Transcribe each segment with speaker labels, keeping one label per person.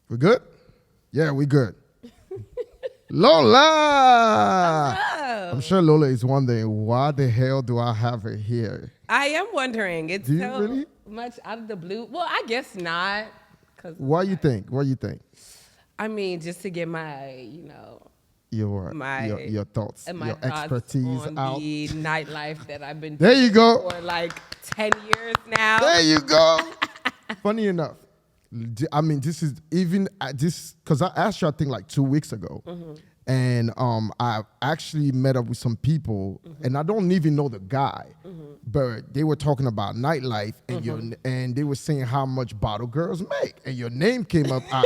Speaker 1: We good? Yeah, we good. Lola!
Speaker 2: Hello.
Speaker 1: I'm sure Lola is wondering, why the hell do I have her here?
Speaker 2: I am wondering. It's
Speaker 1: Do you
Speaker 2: so
Speaker 1: really?
Speaker 2: much out of the blue. Well, I guess not. Cause
Speaker 1: What do you think? What do you think?
Speaker 2: I mean, just to get my,
Speaker 1: Your thoughts,
Speaker 2: and my
Speaker 1: your
Speaker 2: thoughts
Speaker 1: expertise
Speaker 2: on
Speaker 1: out.
Speaker 2: the nightlife that I've been
Speaker 1: There
Speaker 2: doing
Speaker 1: you go.
Speaker 2: for like 10 years now.
Speaker 1: There you go. Funny enough, I mean, this is even this because I asked you, I think, like 2 weeks ago, and I actually met up with some people, and I don't even know the guy, but they were talking about nightlife, and and they were saying how much bottle girls make, and your name came up as,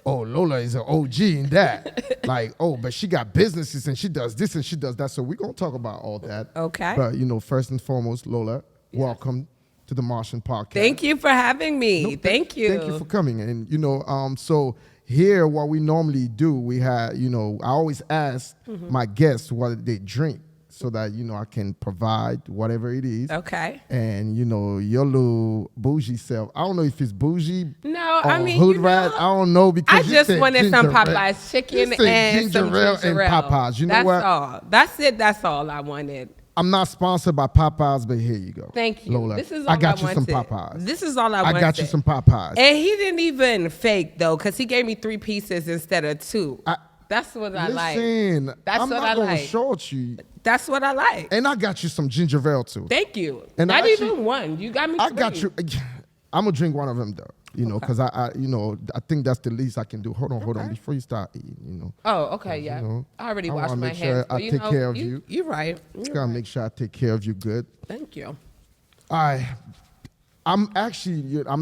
Speaker 1: oh, Lola is an OG in that, like, oh, but she got businesses and she does this and she does that, so we're gonna talk about all that.
Speaker 2: Okay.
Speaker 1: But first and foremost, Lola, welcome to the Martian podcast.
Speaker 2: Thank you for having me.
Speaker 1: No,
Speaker 2: Thank you.
Speaker 1: Thank you for coming. And so here, what we normally do, we have, I always ask my guests what they drink so that I can provide whatever it is.
Speaker 2: Okay.
Speaker 1: And your little bougie self, I don't know if it's bougie.
Speaker 2: No,
Speaker 1: or
Speaker 2: I mean,
Speaker 1: hood rat. I don't know because
Speaker 2: I
Speaker 1: you
Speaker 2: just
Speaker 1: said
Speaker 2: wanted some
Speaker 1: ginger ale.
Speaker 2: Popeyes chicken
Speaker 1: You said
Speaker 2: and some
Speaker 1: ginger ale
Speaker 2: ginger
Speaker 1: and
Speaker 2: ale.
Speaker 1: Popeyes. You know
Speaker 2: That's
Speaker 1: what?
Speaker 2: all. That's it. That's all I wanted.
Speaker 1: I'm not sponsored by Popeyes, but here you go.
Speaker 2: Thank you.
Speaker 1: Lola.
Speaker 2: This is all
Speaker 1: I got
Speaker 2: I
Speaker 1: you some
Speaker 2: wanted.
Speaker 1: Popeyes.
Speaker 2: This is all I wanted.
Speaker 1: I got you some Popeyes.
Speaker 2: And he didn't even fake though, because he gave me 3 pieces instead of 2. That's what I like.
Speaker 1: Listen,
Speaker 2: That's
Speaker 1: I'm
Speaker 2: what
Speaker 1: not
Speaker 2: I
Speaker 1: gonna
Speaker 2: like.
Speaker 1: short you.
Speaker 2: That's what I like.
Speaker 1: And I got you some ginger ale too.
Speaker 2: Thank you.
Speaker 1: And
Speaker 2: Not
Speaker 1: actually-
Speaker 2: even 1. You got me 3.
Speaker 1: I got you. I'm gonna drink one of them though. Because I think that's the least I can do. Hold on, before you start eating.
Speaker 2: Oh, okay, yeah. I already washed
Speaker 1: wanna
Speaker 2: my
Speaker 1: make sure
Speaker 2: hands.
Speaker 1: I
Speaker 2: but
Speaker 1: take care of you.
Speaker 2: You're right.
Speaker 1: Gotta make sure I take care of you good.
Speaker 2: Thank you.
Speaker 1: I'm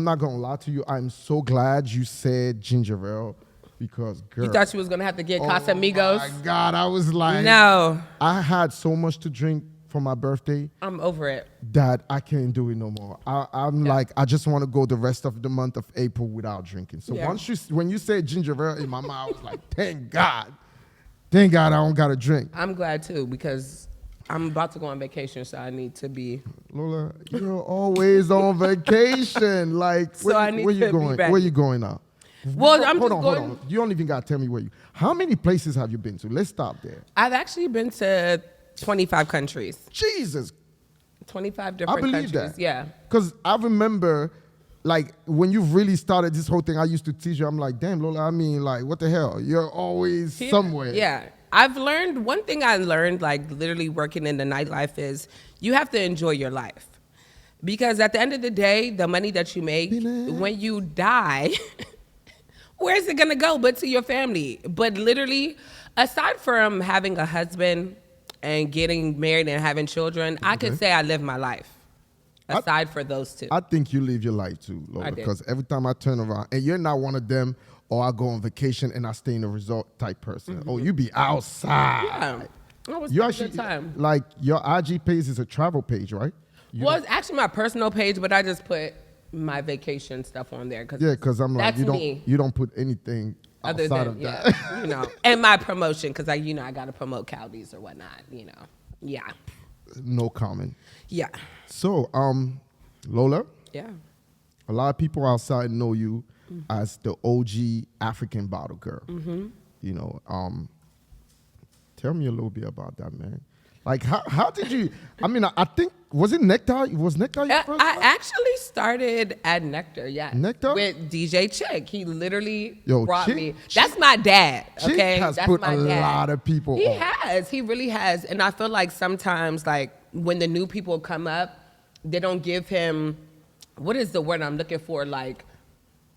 Speaker 1: not gonna lie to you. I'm so glad you said ginger ale because girl.
Speaker 2: You thought you was gonna have to get
Speaker 1: Oh
Speaker 2: Casamigos?
Speaker 1: my God, I was like,
Speaker 2: No,
Speaker 1: I had so much to drink for my birthday
Speaker 2: I'm over it.
Speaker 1: that I can't do it no more. I'm like, I just want to go the rest of the month of April without drinking. So
Speaker 2: Yeah.
Speaker 1: when you said ginger ale in my mouth, I was like, thank God I don't gotta drink.
Speaker 2: I'm glad too because I'm about to go on vacation, so I need to be.
Speaker 1: Lola, you're always on vacation. Like,
Speaker 2: So I need
Speaker 1: where you
Speaker 2: to be
Speaker 1: going?
Speaker 2: ready.
Speaker 1: Where you going now?
Speaker 2: Well, I'm
Speaker 1: hold
Speaker 2: just
Speaker 1: on,
Speaker 2: going.
Speaker 1: hold on. You don't even gotta tell me where you. How many places have you been to? Let's stop there.
Speaker 2: I've actually been to 25 countries,
Speaker 1: Jesus,
Speaker 2: 25 different
Speaker 1: I believe
Speaker 2: countries.
Speaker 1: that.
Speaker 2: Yeah.
Speaker 1: Because I remember, like, when you really started this whole thing, I used to teach you. I'm like, damn, Lola, I mean, like, what the hell? You're always somewhere.
Speaker 2: Yeah. I've learned, one thing I learned, like literally working in the nightlife is you have to enjoy your life. Because at the end of the day, the money that you make, when you die, where's it gonna go but to your family? But literally, aside from having a husband and getting married and having children, I could say I live my life. Aside for those 2.
Speaker 1: I think you live your life too, Lola,
Speaker 2: I did.
Speaker 1: because every time I turn around, and you're not one of them, or I go on vacation and I stay in a resort type person. Oh, you be outside.
Speaker 2: Yeah. That was
Speaker 1: You
Speaker 2: a
Speaker 1: actually,
Speaker 2: good time.
Speaker 1: like, your IG page is a travel page, right?
Speaker 2: Well, it's actually my personal page, but I just put my vacation stuff on there.
Speaker 1: Yeah, because I'm like,
Speaker 2: that's me.
Speaker 1: you don't put anything
Speaker 2: Other
Speaker 1: outside
Speaker 2: than,
Speaker 1: of that.
Speaker 2: and my promotion, because I got to promote Caldies or whatnot, Yeah.
Speaker 1: No comment.
Speaker 2: Yeah.
Speaker 1: So, Lola,
Speaker 2: Yeah.
Speaker 1: a lot of people outside know you as the OG African bottle girl. Tell me a little bit about that, man. Like, how did you? I mean, I think was it Nectar? Was Nectar your first?
Speaker 2: I actually started at Nectar, yeah.
Speaker 1: Nectar?
Speaker 2: With DJ Chick. He literally
Speaker 1: Yo,
Speaker 2: brought
Speaker 1: Chick-
Speaker 2: me. That's my dad,
Speaker 1: Chick
Speaker 2: okay?
Speaker 1: has
Speaker 2: That's
Speaker 1: put
Speaker 2: my
Speaker 1: a
Speaker 2: dad.
Speaker 1: lot of people
Speaker 2: He
Speaker 1: on.
Speaker 2: has. He really has. And I feel like sometimes, like, when the new people come up, they don't give him, what is the word I'm looking for? Like,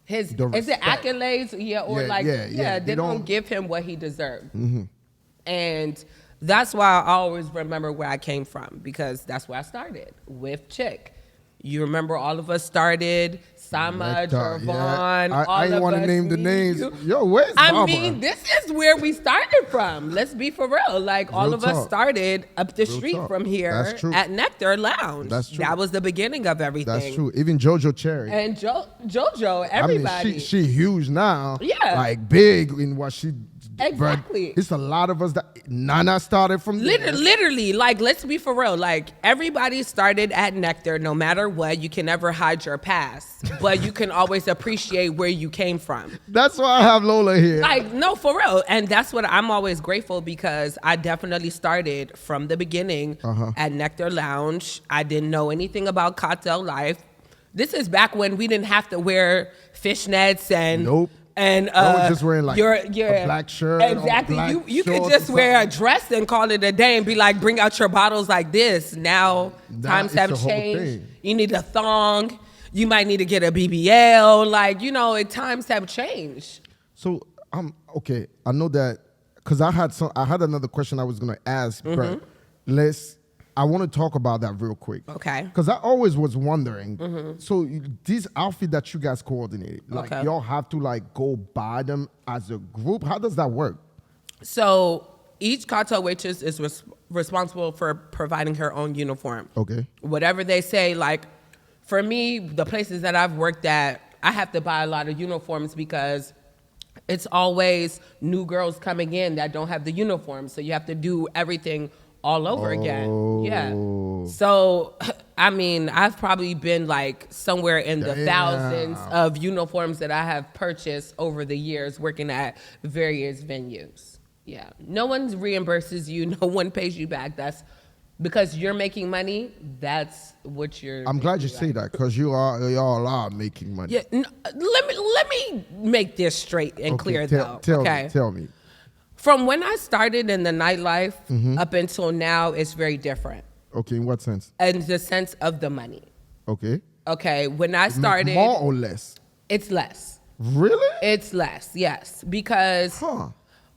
Speaker 2: is it
Speaker 1: respect.
Speaker 2: accolades? Yeah, or
Speaker 1: Yeah.
Speaker 2: they don't give him what he deserved.
Speaker 1: Mm-hmm.
Speaker 2: And that's why I always remember where I came from, because that's where I started, with Chick. You remember all of us started, Sama,
Speaker 1: Nectar,
Speaker 2: Jervon,
Speaker 1: yeah.
Speaker 2: all
Speaker 1: I
Speaker 2: of
Speaker 1: ain't want to
Speaker 2: us,
Speaker 1: name the
Speaker 2: me,
Speaker 1: names.
Speaker 2: you.
Speaker 1: Yo, where's
Speaker 2: I
Speaker 1: Barbara?
Speaker 2: mean, this is where we started from. Let's be for real. Like, all
Speaker 1: Real
Speaker 2: of us
Speaker 1: talk.
Speaker 2: started up the
Speaker 1: Real
Speaker 2: street
Speaker 1: talk.
Speaker 2: from here
Speaker 1: That's true.
Speaker 2: at Nectar Lounge.
Speaker 1: That's true.
Speaker 2: That was the beginning of everything.
Speaker 1: That's true. Even JoJo Cherry.
Speaker 2: And JoJo, everybody.
Speaker 1: I mean, she huge now.
Speaker 2: Yeah.
Speaker 1: Like big in what she
Speaker 2: Exactly.
Speaker 1: But it's a lot of us that Nana started from there.
Speaker 2: Literally, like, let's be for real. Like, everybody started at Nectar. No matter what, you can never hide your past, but you can always appreciate where you came from.
Speaker 1: That's why I have Lola here.
Speaker 2: Like, no, for real. And that's what I'm always grateful, because I definitely started from the beginning at Nectar Lounge. I didn't know anything about cocktail life. This is back when we didn't have to wear fishnets and
Speaker 1: Nope.
Speaker 2: And
Speaker 1: I was just wearing like
Speaker 2: your
Speaker 1: a black shirt.
Speaker 2: Exactly.
Speaker 1: Black
Speaker 2: You could
Speaker 1: shorts
Speaker 2: just
Speaker 1: or
Speaker 2: wear a
Speaker 1: something.
Speaker 2: dress and call it a day and be like, bring out your bottles like this. Now times
Speaker 1: it's
Speaker 2: have
Speaker 1: a whole
Speaker 2: changed.
Speaker 1: thing.
Speaker 2: You need a thong. You might need to get a BBL. Like, times have changed.
Speaker 1: So okay. I know that because I had another question I was gonna ask, but I want to talk about that real quick.
Speaker 2: Okay.
Speaker 1: Because I always was wondering. So these outfit that you guys coordinated, like
Speaker 2: Okay.
Speaker 1: y'all have to like go buy them as a group. How does that work?
Speaker 2: So each cocktail waitress is responsible for providing her own uniform.
Speaker 1: Okay.
Speaker 2: Whatever they say, like, for me, the places that I've worked at, I have to buy a lot of uniforms because it's always new girls coming in that don't have the uniform. So you have to do everything all over again. Yeah. So, I mean, I've probably been like somewhere in the thousands of uniforms that I have purchased over the years working at various venues. Yeah. No one reimburses you. No one pays you back. That's because you're making money. That's what you're.
Speaker 1: I'm glad you say that because y'all are making money.
Speaker 2: Yeah. Let me make this straight and clear though.
Speaker 1: Tell me.
Speaker 2: From when I started in the nightlife up until now, it's very different.
Speaker 1: Okay, in what sense?
Speaker 2: In the sense of the money.
Speaker 1: Okay.
Speaker 2: Okay, when I started,
Speaker 1: More or less?
Speaker 2: it's less.
Speaker 1: Really?
Speaker 2: It's less, yes. Because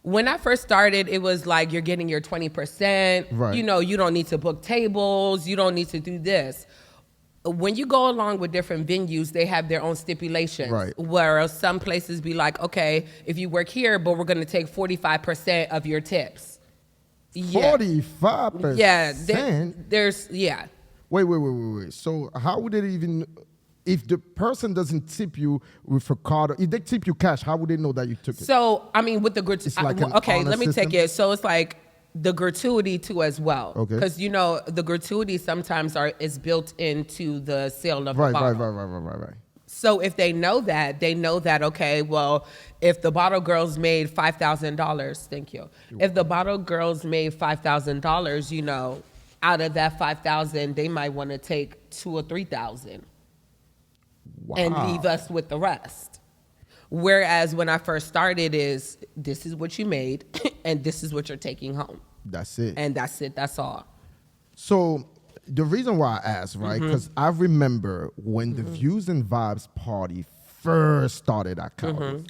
Speaker 2: when I first started, it was like you're getting your 20%.
Speaker 1: Right.
Speaker 2: You don't need to book tables. You don't need to do this. When you go along with different venues, they have their own stipulations.
Speaker 1: Right.
Speaker 2: Where some places be like, okay, if you work here, but we're going to take 45% of your tips. Yeah.
Speaker 1: 45%?
Speaker 2: Yeah. There's.
Speaker 1: Wait. So how would it even, if the person doesn't tip you with a card, if they tip you cash, how would they know that you took it?
Speaker 2: So, I mean, with the gratuity.
Speaker 1: It's like an
Speaker 2: okay,
Speaker 1: honor
Speaker 2: let me
Speaker 1: system?
Speaker 2: take it. So it's like the gratuity too as well.
Speaker 1: Okay.
Speaker 2: Because, the gratuity sometimes is built into the sale of the bottle.
Speaker 1: Right.
Speaker 2: So if they know that, okay, well, if the bottle girls made $5,000, thank you. If the bottle girls made $5,000, out of that $5,000, they might want to take $2,000 or $3,000 and leave us with the rest. Whereas when I first started, this is what you made and this is what you're taking home.
Speaker 1: That's it.
Speaker 2: And that's it. That's all.
Speaker 1: So the reason why I asked, right, because I remember when the Views and Vibes party first started at Cowboys,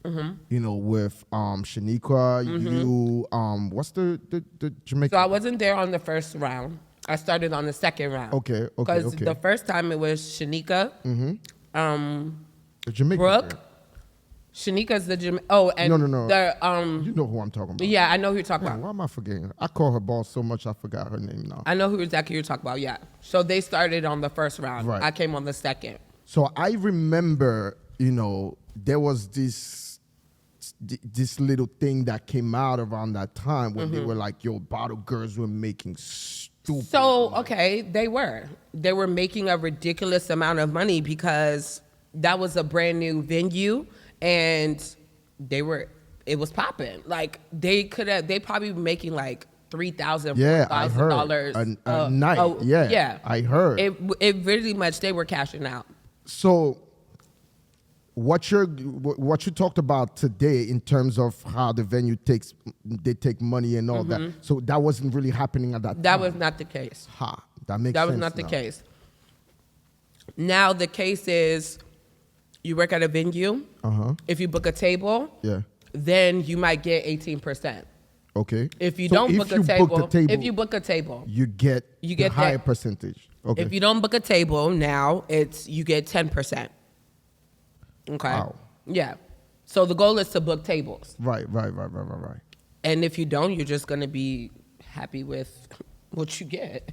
Speaker 1: with Shaniqua, you, what's the Jamaican?
Speaker 2: So I wasn't there on the first round. I started on the second round.
Speaker 1: Okay.
Speaker 2: Because the first time it was Shanika,
Speaker 1: The Jamaican
Speaker 2: Brooke.
Speaker 1: girl.
Speaker 2: Shanika's the Jamaican. Oh, and
Speaker 1: No.
Speaker 2: the
Speaker 1: You know who I'm talking about.
Speaker 2: Yeah, I know who you're talking
Speaker 1: Man,
Speaker 2: about.
Speaker 1: why am I forgetting? I call her boss so much I forgot her name now.
Speaker 2: I know who exactly you're talking about. Yeah. So they started on the first round.
Speaker 1: Right.
Speaker 2: I came on the second.
Speaker 1: So I remember, there was this little thing that came out around that time when they were like, yo, bottle girls were making stupid.
Speaker 2: So, okay, they were making a ridiculous amount of money because that was a brand new venue and it was popping. Like they probably making like $3,000,
Speaker 1: Yeah, I heard.
Speaker 2: $4,000
Speaker 1: A night. Yeah, I heard.
Speaker 2: It really much, they were cashing out.
Speaker 1: So what you talked about today in terms of how the venue take money and all that. So that wasn't really happening at that time.
Speaker 2: That was not the case.
Speaker 1: That makes sense.
Speaker 2: That was not the case. Now the case is you work at a venue. If you book a table, then you might get 18%.
Speaker 1: Okay.
Speaker 2: If you
Speaker 1: So
Speaker 2: don't
Speaker 1: if
Speaker 2: book
Speaker 1: you
Speaker 2: a table,
Speaker 1: book the table,
Speaker 2: if you book a table,
Speaker 1: you get a higher percentage. Okay.
Speaker 2: If you don't book a table, now you get 10%. Okay.
Speaker 1: Wow.
Speaker 2: Yeah. So the goal is to book tables.
Speaker 1: Right.
Speaker 2: And if you don't, you're just gonna be happy with what you get.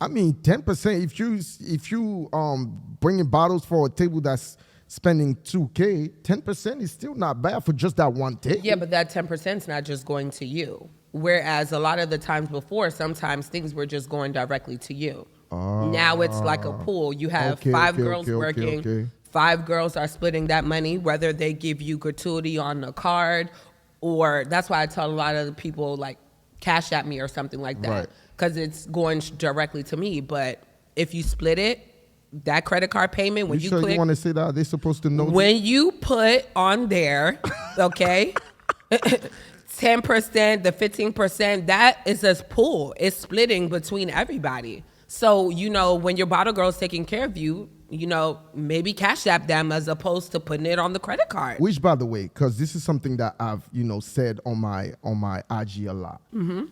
Speaker 2: I
Speaker 1: mean, 10%. If you bringing bottles for a table that's spending 2K, 10% is still not bad for just that one table.
Speaker 2: Yeah, but that 10% is not just going to you. Whereas a lot of the times before, sometimes things were just going directly to you. Now it's like a pool. You have five girls working. 5 girls are splitting that money, whether they give you gratuity on a card, or that's why I tell a lot of the people, like, cash at me or something like that, because it's going directly to me. But if you split it, that credit card payment, when you
Speaker 1: sure
Speaker 2: click,
Speaker 1: you want to say that? Are they supposed to know?
Speaker 2: When you put on there, okay, 10%, the 15%, that is a pool. It's splitting between everybody. So, you know, when your bottle girl's taking care of you, you know, maybe cash app them as opposed to putting it on the credit card.
Speaker 1: Which, by the way, because this is something that I've, you know, said on my IG a lot.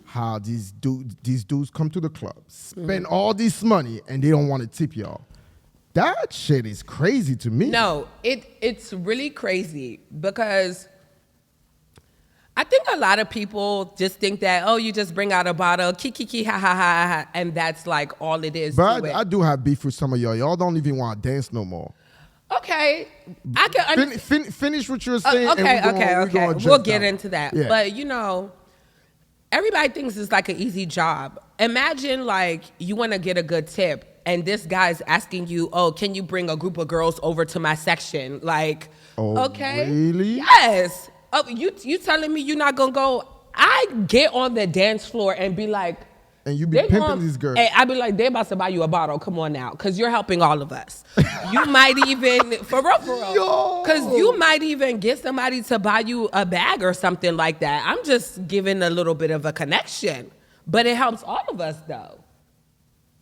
Speaker 1: How these dudes come to the club, spend all this money, and they don't want to tip y'all. That shit is crazy to me.
Speaker 2: No, it's really crazy because I think a lot of people just think that, oh, you just bring out a bottle, kiki, ha, ha, ha, ha, and that's like all it is.
Speaker 1: But I do have beef with some of y'all. Y'all don't even want to dance no more.
Speaker 2: Okay. I can
Speaker 1: finish what you're saying.
Speaker 2: Okay. We'll get into that.
Speaker 1: Yeah.
Speaker 2: But, you know, everybody thinks it's like an easy job. Imagine, like, you want to get a good tip, and this guy's asking you, oh, can you bring a group of girls over to my section? Like, okay.
Speaker 1: Really?
Speaker 2: Yes. Oh, you telling me you're not going to go? I get on the dance floor and be like.
Speaker 1: And you be pimping these girls.
Speaker 2: Hey, I be like, they about to buy you a bottle. Come on now. Because you're helping all of us. You might even, for real. Because you might even get somebody to buy you a bag or something like that. I'm just giving a little bit of a connection. But it helps all of us, though.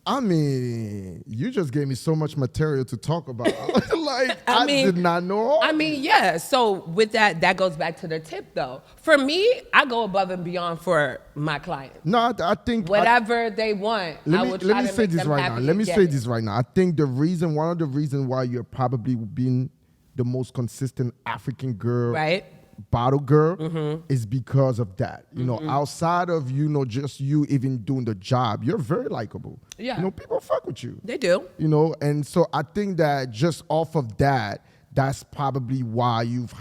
Speaker 1: I mean, you just gave me so much material to talk about. Like, I did not know.
Speaker 2: I mean, yeah. So with that goes back to the tip, though. For me, I go above and beyond for my client.
Speaker 1: No, I think
Speaker 2: whatever they want, I will try to make them happy.
Speaker 1: Let me say this right now. I think one of the reasons why you're probably being the most consistent African girl,
Speaker 2: right?
Speaker 1: Bottle girl, is because of that. You know, outside of, you know, just you even doing the job, you're very likable.
Speaker 2: Yeah.
Speaker 1: You know, people fuck with you.
Speaker 2: They do.
Speaker 1: You know, and so I think that just off of that, that's probably why you've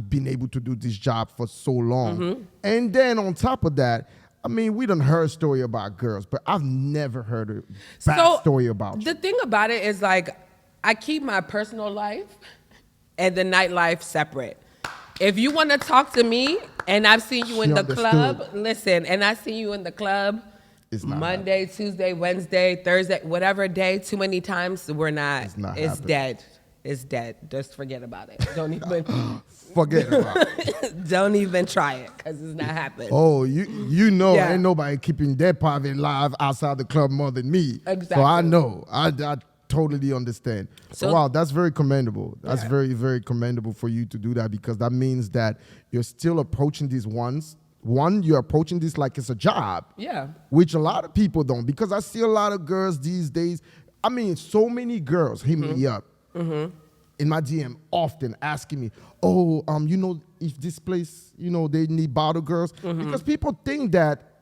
Speaker 1: been able to do this job for so long. And then on top of that, I mean, we done heard a story about girls, but I've never heard a bad story about you.
Speaker 2: The thing about it is, like, I keep my personal life and the nightlife separate. If you want to talk to me and I've seen you in the club, listen, and I see you in the club Monday, Tuesday, Wednesday, Thursday, whatever day, too many times, we're not. It's dead. It's dead. Just forget about it. Don't even
Speaker 1: forget about it.
Speaker 2: Don't even try it because it's not happening.
Speaker 1: Oh, you know, ain't nobody keeping their private life outside the club more than me.
Speaker 2: Exactly.
Speaker 1: So I know. I totally understand. So wow, that's very commendable. That's very, very commendable for you to do that, because that means that you're still approaching these ones. One, you're approaching this like it's a job.
Speaker 2: Yeah.
Speaker 1: Which a lot of people don't, because I see a lot of girls these days. I mean, so many girls hit me up in my DM often asking me, oh, you know, if this place, you know, they need bottle girls. Because people think that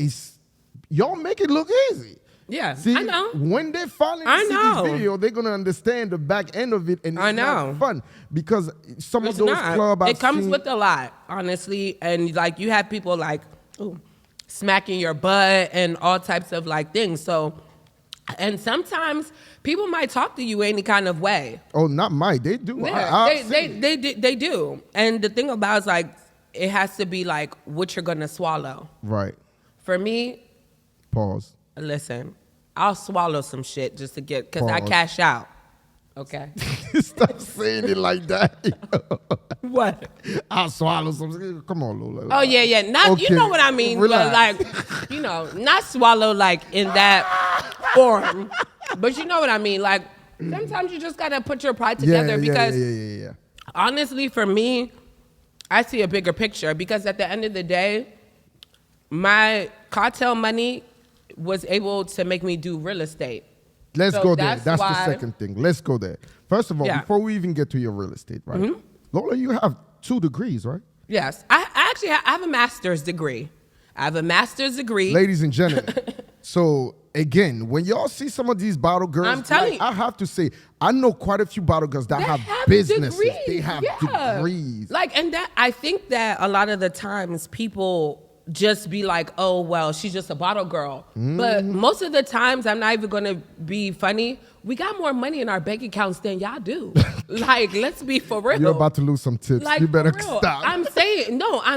Speaker 1: y'all make it look easy.
Speaker 2: Yeah,
Speaker 1: see,
Speaker 2: I know.
Speaker 1: When they finally see this video, they're going to understand the back end of it, and it's not fun. Because some of those clubs
Speaker 2: it comes with a lot, honestly. And, like, you have people, like, smacking your butt and all types of, like, things. So, and sometimes people might talk to you any kind of way.
Speaker 1: Oh, not might. They do.
Speaker 2: Yeah, they do. And the thing about it is, like, it has to be, like, what you're going to swallow.
Speaker 1: Right.
Speaker 2: For me.
Speaker 1: Pause.
Speaker 2: Listen, I'll swallow some shit just to get, because I cash out. Okay?
Speaker 1: Stop saying it like that.
Speaker 2: What?
Speaker 1: I'll swallow some. Come on, Lola.
Speaker 2: Oh, yeah. Not, okay. You know what I mean. Relax. But, like, you know, not swallow, like, in that form. But you know what I mean. Like, sometimes you just got to put your pride together because, honestly, for me, I see a bigger picture, because at the end of the day, my cartel money was able to make me do real estate.
Speaker 1: Let's go there. That's the second thing. Let's go there. First of all, before we even get to your real estate, right? Lola, you have 2 degrees, right?
Speaker 2: Yes. I actually have a master's degree. I have a master's degree.
Speaker 1: Ladies and gentlemen. So again, when y'all see some of these bottle girls,
Speaker 2: I'm telling you.
Speaker 1: I have to say, I know quite a few bottle girls that have businesses.
Speaker 2: Degrees.
Speaker 1: They have degrees.
Speaker 2: Like, and that I think that a lot of the times people just be like, oh, well, she's just a bottle girl. But most of the times, I'm not even gonna be funny. We got more money in our bank accounts than y'all do. Like, let's be for real.
Speaker 1: You're about to lose some tips.
Speaker 2: Like,
Speaker 1: you better
Speaker 2: for real.
Speaker 1: stop.
Speaker 2: I'm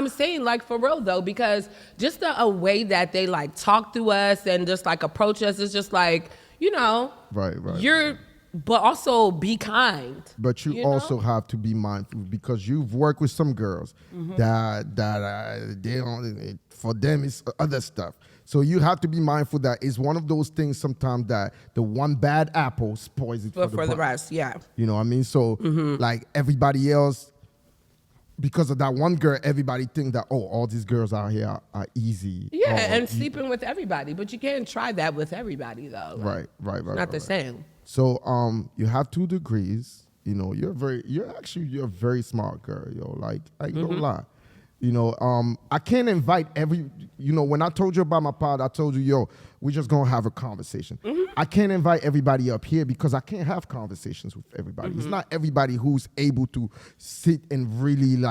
Speaker 2: saying like for real though, because just a way that they like talk to us and just like approach us is just like,
Speaker 1: Right.
Speaker 2: but also be kind.
Speaker 1: But you also have to be mindful because you've worked with some girls that they don't. For them, it's other stuff. So you have to be mindful that it's one of those things sometimes that the one bad apple spoils it for
Speaker 2: the rest. Yeah.
Speaker 1: You know what I mean? So like everybody else, because of that one girl, everybody think that, oh, all these girls out here are easy.
Speaker 2: Yeah, and sleeping with everybody, but you can't try that with everybody though.
Speaker 1: Right.
Speaker 2: Not the same.
Speaker 1: So you have 2 degrees. You're a very smart girl, yo. Like I don't lie. I can't invite when I told you about my pod, I told you, yo, we're just gonna have a conversation. I can't invite everybody up here because I can't have conversations with everybody. It's not everybody who's able to sit and really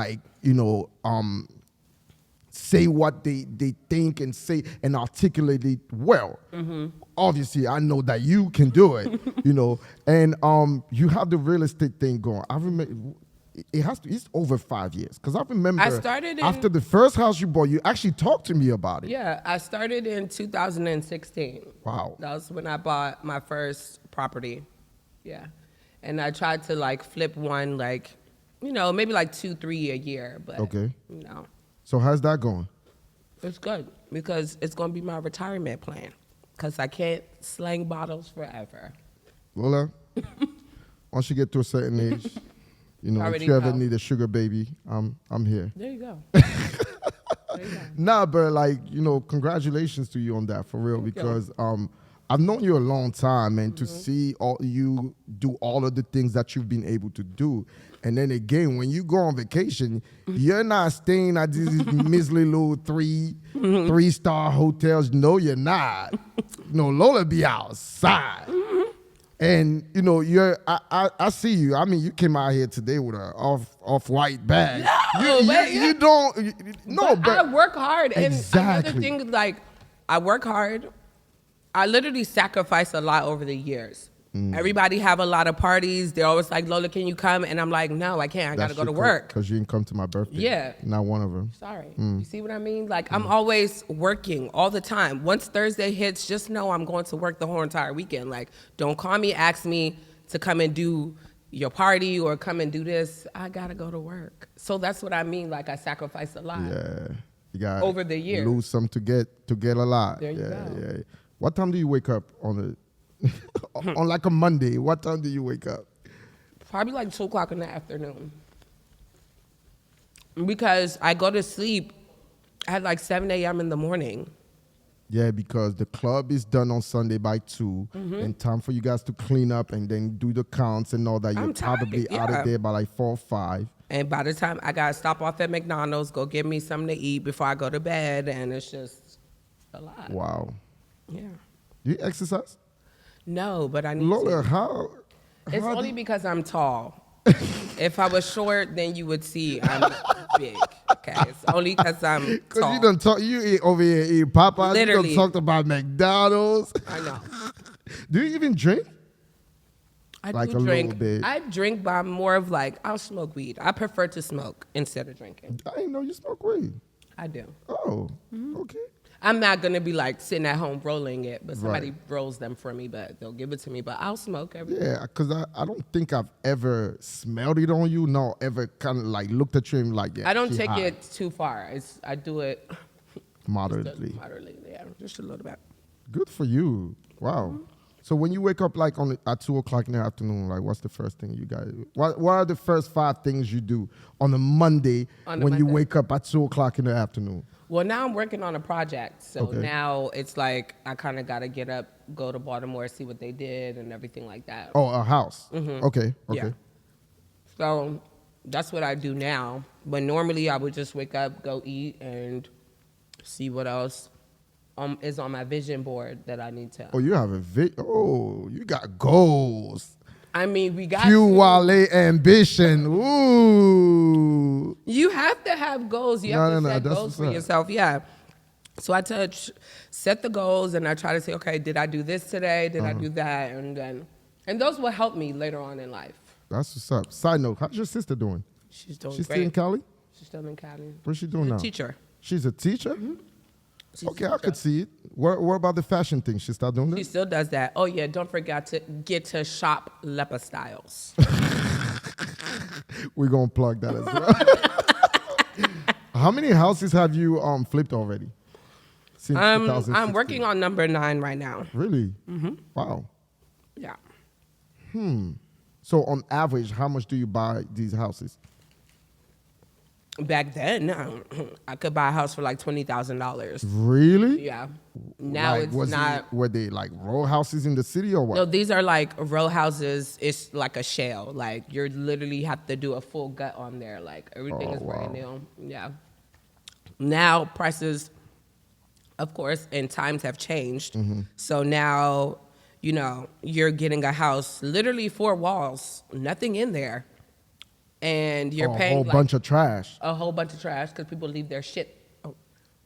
Speaker 1: say what they think and say and articulate it well. Obviously, I know that you can do it, and you have the real estate thing going. I remember it's over 5 years because I remember after the first house you bought, you actually talked to me about it.
Speaker 2: Yeah, I started in 2016.
Speaker 1: Wow.
Speaker 2: That was when I bought my first property. Yeah. And I tried to like flip one maybe like 2-3 a year, but
Speaker 1: okay. So how's that going?
Speaker 2: It's good because it's going to be my retirement plan because I can't slang bottles forever.
Speaker 1: Lola, once you get to a certain age, if you ever need a sugar baby, I'm here.
Speaker 2: There you go.
Speaker 1: Nah, but congratulations to you on that for real because I've known you a long time and to see you do all of the things that you've been able to do. And then again, when you go on vacation, you're not staying at these measly little 3-star hotels. No, you're not. Lola be outside. And I see you. I mean, you came out here today with a off-white bag. You don't. But
Speaker 2: I work hard.
Speaker 1: Exactly.
Speaker 2: And another thing, I work hard. I literally sacrifice a lot over the years. Everybody have a lot of parties. They're always like, Lola, can you come? And I'm like, no, I can't. I got to go to work.
Speaker 1: Because you didn't come to my birthday.
Speaker 2: Yeah.
Speaker 1: Not one of them.
Speaker 2: Sorry. You see what I mean? I'm always working all the time. Once Thursday hits, just know I'm going to work the whole entire weekend. Don't call me, ask me to come and do your party or come and do this. I got to go to work. So that's what I mean. I sacrifice a lot.
Speaker 1: Yeah. You got
Speaker 2: over the years.
Speaker 1: Lose some to get a lot.
Speaker 2: There you go.
Speaker 1: Yeah. What time do you wake up on a Monday? What time do you wake up?
Speaker 2: Probably 2:00 in the afternoon. Because I go to sleep at 7 a.m. in the morning.
Speaker 1: Yeah, because the club is done on Sunday by 2, and time for you guys to clean up and then do the counts and all that. You're probably out of there by 4 or 5.
Speaker 2: And by the time I gotta stop off at McDonald's, go get me something to eat before I go to bed, and it's just a lot.
Speaker 1: Wow.
Speaker 2: Yeah.
Speaker 1: Do you exercise?
Speaker 2: No, but I need
Speaker 1: Lola,
Speaker 2: to.
Speaker 1: how
Speaker 2: It's only because I'm tall. If I was short, then you would see I'm big. Okay, it's only because I'm tall.
Speaker 1: Because you done talk, you over here eating Popeyes.
Speaker 2: Literally.
Speaker 1: You done talked about McDonald's.
Speaker 2: I know.
Speaker 1: Do you even drink?
Speaker 2: I
Speaker 1: Like
Speaker 2: do
Speaker 1: a
Speaker 2: drink.
Speaker 1: little bit.
Speaker 2: I drink, but I'm more of I'll smoke weed. I prefer to smoke instead of drinking.
Speaker 1: I didn't know you smoke weed.
Speaker 2: I do.
Speaker 1: Oh, okay.
Speaker 2: I'm not gonna be sitting at home rolling it, but somebody
Speaker 1: Right.
Speaker 2: rolls them for me, but they'll give it to me. But I'll smoke every day.
Speaker 1: Yeah, because I don't think I've ever smelled it on you, nor ever kind of looked at you and yeah.
Speaker 2: I don't
Speaker 1: she
Speaker 2: take
Speaker 1: hot.
Speaker 2: it too far. I do it
Speaker 1: Moderately.
Speaker 2: moderately, yeah, just a little bit.
Speaker 1: Good for you. Wow. So when you wake up at 2:00 in the afternoon, what's the first thing you guys? What are the first 5 things you do on a Monday when you wake up at 2:00 in the afternoon?
Speaker 2: Well, now I'm working on a project, so
Speaker 1: Okay.
Speaker 2: now it's I kind of got to get up, go to Baltimore, see what they did, and everything like that.
Speaker 1: Oh, a house. Okay.
Speaker 2: Yeah. So that's what I do now. But normally I would just wake up, go eat, and See what else is on my vision board that I need to.
Speaker 1: Oh, you have you got goals.
Speaker 2: I mean, we got
Speaker 1: Q Wale ambition. Ooh.
Speaker 2: You have to have goals. You have to set
Speaker 1: that's
Speaker 2: goals for
Speaker 1: what's up.
Speaker 2: yourself. Yeah. So I set the goals, and I try to say, okay, did I do this today? Did I do that? And those will help me later on in life.
Speaker 1: That's what's up. Side note, how's your sister doing?
Speaker 2: She's doing
Speaker 1: She's
Speaker 2: great.
Speaker 1: still in Cali?
Speaker 2: She's still in Cali.
Speaker 1: What's she doing now?
Speaker 2: Teacher.
Speaker 1: She's a teacher?
Speaker 2: She's
Speaker 1: Okay,
Speaker 2: a
Speaker 1: I
Speaker 2: teacher.
Speaker 1: could see it. What about the fashion thing? She start doing
Speaker 2: She
Speaker 1: that?
Speaker 2: still does that. Oh yeah, don't forget to get to shop Leopard Styles.
Speaker 1: We're going to plug that as well. How many houses have you flipped already? Since
Speaker 2: I'm
Speaker 1: 2016?
Speaker 2: working on number 9 right now.
Speaker 1: Really? Wow.
Speaker 2: Yeah.
Speaker 1: So on average, how much do you buy these houses?
Speaker 2: Back then, I could buy a house for like $20,000.
Speaker 1: Really?
Speaker 2: Yeah. Now
Speaker 1: Like,
Speaker 2: it's not.
Speaker 1: Were they like row houses in the city or what?
Speaker 2: No, these are like row houses. It's like a shell. Like you literally have to do a full gut on there. Like everything
Speaker 1: Oh,
Speaker 2: is brand
Speaker 1: wow.
Speaker 2: new. Yeah. Now prices, of course, and times have changed.
Speaker 1: Mm-hmm.
Speaker 2: So now, you're getting a house, literally 4 walls, nothing in there, and you're
Speaker 1: a
Speaker 2: paying
Speaker 1: whole
Speaker 2: like
Speaker 1: bunch of trash.
Speaker 2: a whole bunch of trash because people leave their shit.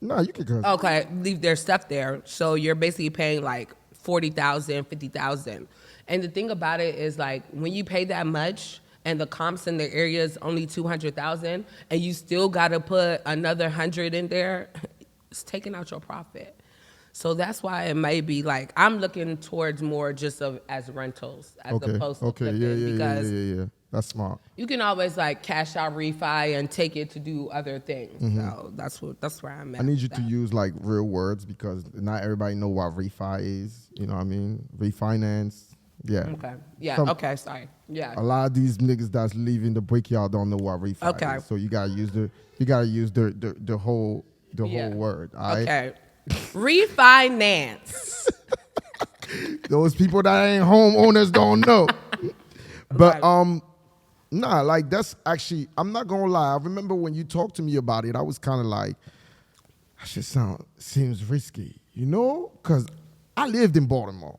Speaker 1: No, you could go.
Speaker 2: Okay, leave their stuff there. So you're basically paying like $40,000, $50,000. And the thing about it is like when you pay that much and the comps in the area is only $200,000 and you still got to put another 100 in there, it's taking out your profit. So that's why it may be like I'm looking towards more just as rentals as opposed to flipping because
Speaker 1: yeah. That's smart.
Speaker 2: you can always like cash out refi and take it to do other things. So that's where I'm at.
Speaker 1: I need
Speaker 2: with
Speaker 1: you to
Speaker 2: that.
Speaker 1: use like real words because not everybody know what refi is. You know what I mean? Refinance. Yeah.
Speaker 2: Okay. Yeah.
Speaker 1: Some-
Speaker 2: Okay. Sorry. Yeah.
Speaker 1: A lot of these niggas that's leaving the brickyard don't know what refi
Speaker 2: Okay.
Speaker 1: is. So you gotta use the whole
Speaker 2: Yeah.
Speaker 1: word. All right?
Speaker 2: Okay. Refinance.
Speaker 1: Those people that ain't homeowners don't know. But
Speaker 2: Right.
Speaker 1: nah, like that's actually, I'm not gonna lie. I remember when you talked to me about it, I was kind of like, that shit seems risky, because I lived in Baltimore.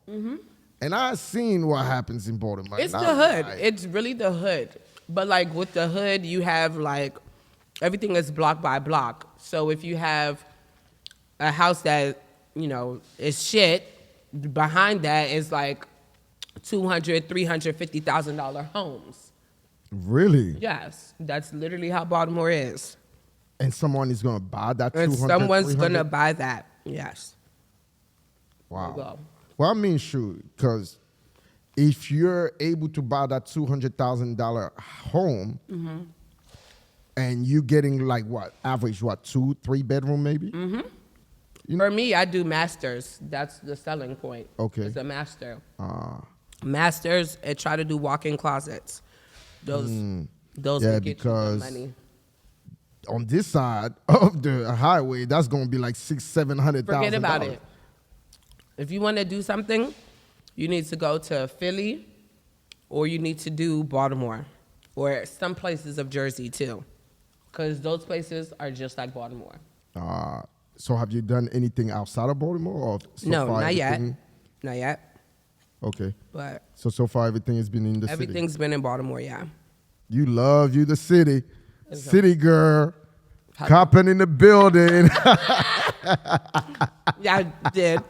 Speaker 1: And I seen what happens in Baltimore.
Speaker 2: It's
Speaker 1: and
Speaker 2: the
Speaker 1: I was
Speaker 2: hood.
Speaker 1: like,
Speaker 2: It's really the hood. But like with the hood, you have like everything is block by block. So if you have a house that is shit, behind that is like $200,000, $350,000 homes.
Speaker 1: really?
Speaker 2: Yes, that's literally how Baltimore is.
Speaker 1: And someone is gonna buy that
Speaker 2: And
Speaker 1: 200,
Speaker 2: someone's
Speaker 1: 300?
Speaker 2: gonna buy that. Yes.
Speaker 1: Wow.
Speaker 2: Well.
Speaker 1: Well, I mean, shoot, because if you're able to buy that $200,000 home, and you getting like average 2, 3 bedroom maybe?
Speaker 2: For me, I do masters. That's the selling point.
Speaker 1: Okay.
Speaker 2: It's a master.
Speaker 1: Ah.
Speaker 2: Masters and try to do walk-in closets. Those
Speaker 1: Yeah,
Speaker 2: will get you
Speaker 1: because-
Speaker 2: some money.
Speaker 1: On this side of the highway, that's gonna be like $600,000-$700,000.
Speaker 2: Forget about it. If you want to do something, you need to go to Philly, or you need to do Baltimore, or some places of Jersey too, because those places are just like Baltimore.
Speaker 1: So have you done anything outside of Baltimore? Or so
Speaker 2: No,
Speaker 1: far
Speaker 2: not yet.
Speaker 1: everything-
Speaker 2: Not yet.
Speaker 1: Okay.
Speaker 2: But
Speaker 1: So far everything has been in the city.
Speaker 2: everything's been in Baltimore, yeah.
Speaker 1: You love the city.
Speaker 2: Okay.
Speaker 1: City girl. Copping in the building.
Speaker 2: Yeah, I did.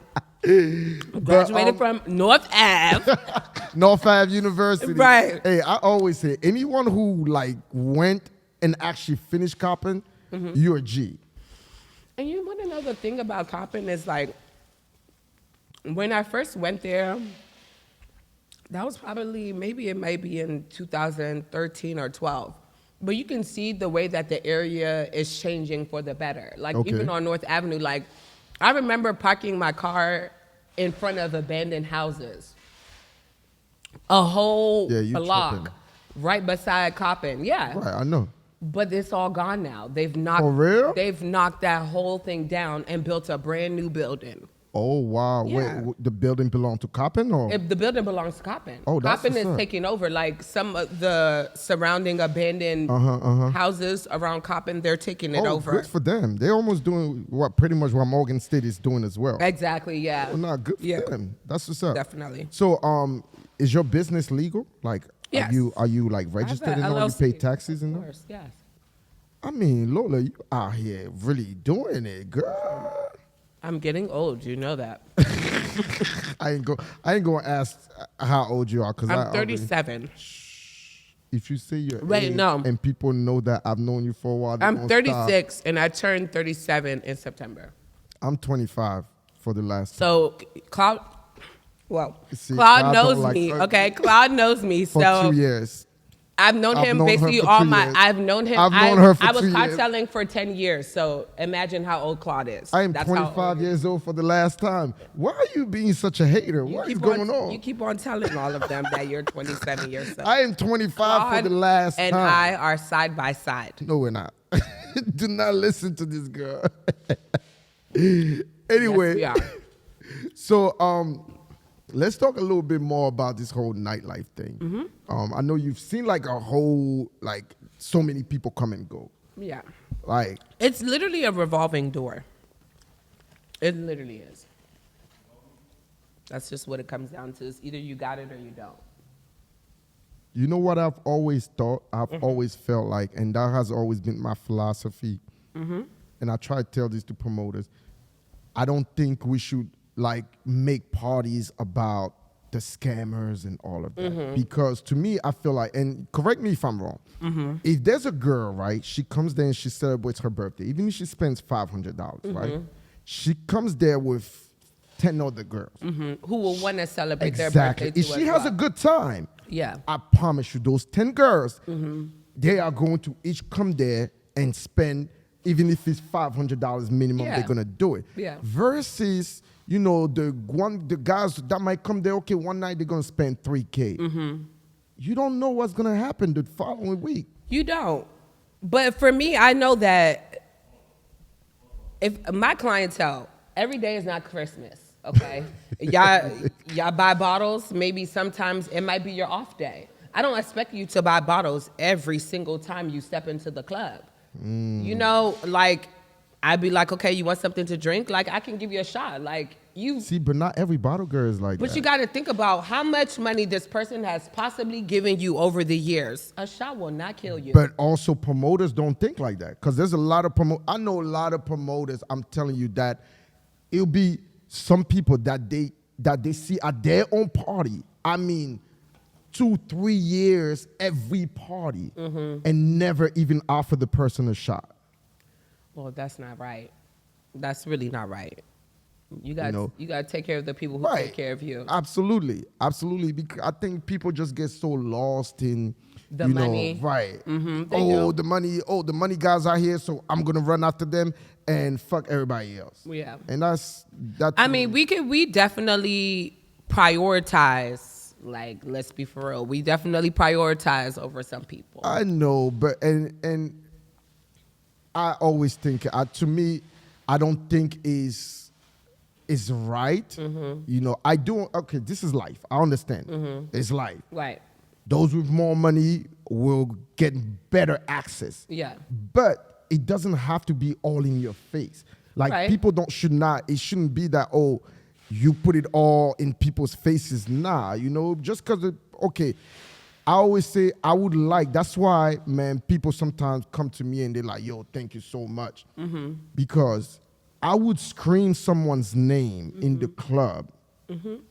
Speaker 2: Graduated from North Ave.
Speaker 1: North Ave University.
Speaker 2: Right.
Speaker 1: Hey, I always say, anyone who went and actually finished Coppin, you're a G.
Speaker 2: And you want to know the thing about Coppin is like, when I first went there, that was probably, maybe it may be in 2013 or 12. But you can see the way that the area is changing for the better. Like
Speaker 1: Okay.
Speaker 2: even on North Avenue, like I remember parking my car in front of abandoned houses. A whole
Speaker 1: Yeah, you
Speaker 2: block
Speaker 1: tripping.
Speaker 2: right beside Coppin. Yeah.
Speaker 1: Right, I know.
Speaker 2: But it's all gone now. They've knocked
Speaker 1: For real?
Speaker 2: They've knocked that whole thing down and built a brand new building.
Speaker 1: Oh, wow.
Speaker 2: Yeah.
Speaker 1: Wait, the building belonged to Coppin or?
Speaker 2: If the building belongs to Coppin.
Speaker 1: Oh, that's
Speaker 2: Coppin
Speaker 1: what's
Speaker 2: is
Speaker 1: up.
Speaker 2: taking over. Like some of the surrounding abandoned houses around Coppin, they're taking it over.
Speaker 1: Good for them. They're almost doing pretty much what Morgan State is doing as well.
Speaker 2: Exactly, yeah.
Speaker 1: Well, not good for them. That's what's up.
Speaker 2: Definitely.
Speaker 1: So, is your business legal? Like,
Speaker 2: Yes.
Speaker 1: are you like registered and all? You pay taxes and all?
Speaker 2: Of course, yes.
Speaker 1: I mean, Lola, you out here really doing it, girl.
Speaker 2: I'm getting old, you know that.
Speaker 1: I ain't gonna ask how old you are because
Speaker 2: I'm 37.
Speaker 1: If you say your
Speaker 2: Wait,
Speaker 1: age
Speaker 2: no.
Speaker 1: and people know that I've known you for a while, they're
Speaker 2: I'm
Speaker 1: gonna
Speaker 2: 36
Speaker 1: stop.
Speaker 2: and I turned 37 in September.
Speaker 1: I'm 25 for the last.
Speaker 2: So Claude, well,
Speaker 1: See,
Speaker 2: Claude
Speaker 1: I
Speaker 2: knows
Speaker 1: don't like-
Speaker 2: me. Okay, Claude knows me.
Speaker 1: for
Speaker 2: So
Speaker 1: 2 years.
Speaker 2: I've known him
Speaker 1: known her
Speaker 2: basically
Speaker 1: for
Speaker 2: all
Speaker 1: 2
Speaker 2: my.
Speaker 1: years.
Speaker 2: I've known him.
Speaker 1: I've known her for
Speaker 2: I was
Speaker 1: 2 years.
Speaker 2: carteling for 10 years. So imagine how old Claude is.
Speaker 1: I am
Speaker 2: That's how
Speaker 1: 25
Speaker 2: old he is.
Speaker 1: years old for the last time. Why are you being such a hater? What is going on?
Speaker 2: You keep on telling all of them that you're 27 years old.
Speaker 1: I am 25 for the last
Speaker 2: and
Speaker 1: time.
Speaker 2: I are side by side.
Speaker 1: No, we're not. Do not listen to this girl. Anyway,
Speaker 2: Yes, we are.
Speaker 1: so let's talk a little bit more about this whole nightlife thing.
Speaker 2: Mm-hmm.
Speaker 1: I know you've seen like a whole so many people come and go.
Speaker 2: Yeah.
Speaker 1: Like
Speaker 2: It's literally a revolving door. It literally is. That's just what it comes down to. It's either you got it or you don't.
Speaker 1: you know what I've always thought, I've
Speaker 2: Mm-hmm.
Speaker 1: always felt like, and that has always been my philosophy.
Speaker 2: Mm-hmm.
Speaker 1: And I try to tell this to promoters. I don't think we should like make parties about the scammers and all of that.
Speaker 2: Mm-hmm.
Speaker 1: Because to me, I feel like, and correct me if I'm wrong, if there's a girl, right, she comes there and she celebrates her birthday, even if she spends $500, right, she comes there with 10 other girls.
Speaker 2: Who will want to celebrate their
Speaker 1: Exactly.
Speaker 2: birthday
Speaker 1: If
Speaker 2: too
Speaker 1: she
Speaker 2: as
Speaker 1: has
Speaker 2: well.
Speaker 1: a good time,
Speaker 2: Yeah.
Speaker 1: I promise you, those 10 girls, they are going to each come there and spend, even if it's $500 minimum,
Speaker 2: Yeah.
Speaker 1: they're gonna do it.
Speaker 2: Yeah.
Speaker 1: Versus, the guys that might come there, okay, one night they're gonna spend $3K. You don't know what's gonna happen the following week.
Speaker 2: You don't. But for me, I know that if my clientele, every day is not Christmas, okay? y'all buy bottles, maybe sometimes it might be your off day. I don't expect you to buy bottles every single time you step into the club. You know, like, I'd be like, okay, you want something to drink? Like, I can give you a shot. Like,
Speaker 1: See, but not every bottle girl is like
Speaker 2: But
Speaker 1: that.
Speaker 2: you got to think about how much money this person has possibly given you over the years. A shot will not kill you.
Speaker 1: But also promoters don't think like that. Because there's a lot of I know a lot of promoters, I'm telling you that it'll be some people that they see at their own party. I mean, 2-3 years every party and never even offer the person a shot.
Speaker 2: Well, that's not right. That's really not right. You got
Speaker 1: know?
Speaker 2: you got to take care of the people who
Speaker 1: Right.
Speaker 2: take care of you.
Speaker 1: Absolutely. Because I think people just get so lost in
Speaker 2: The money.
Speaker 1: Right.
Speaker 2: they
Speaker 1: Oh,
Speaker 2: do.
Speaker 1: the money guys are here, so I'm gonna run after them and fuck everybody else.
Speaker 2: Yeah.
Speaker 1: And that's.
Speaker 2: I mean, we definitely prioritize. Like, let's be for real. We definitely prioritize over some people.
Speaker 1: I know, but and I always think to me, I don't think is right. I do. Okay, this is life. I understand. It's life.
Speaker 2: Right.
Speaker 1: Those with more money will get better access.
Speaker 2: Yeah.
Speaker 1: But it doesn't have to be all in your face. Like
Speaker 2: Right.
Speaker 1: people it shouldn't be that, oh, you put it all in people's faces. Nah, just because, okay, I always say that's why, man, people sometimes come to me and they're like, yo, thank you so much. Because I would scream someone's name in the club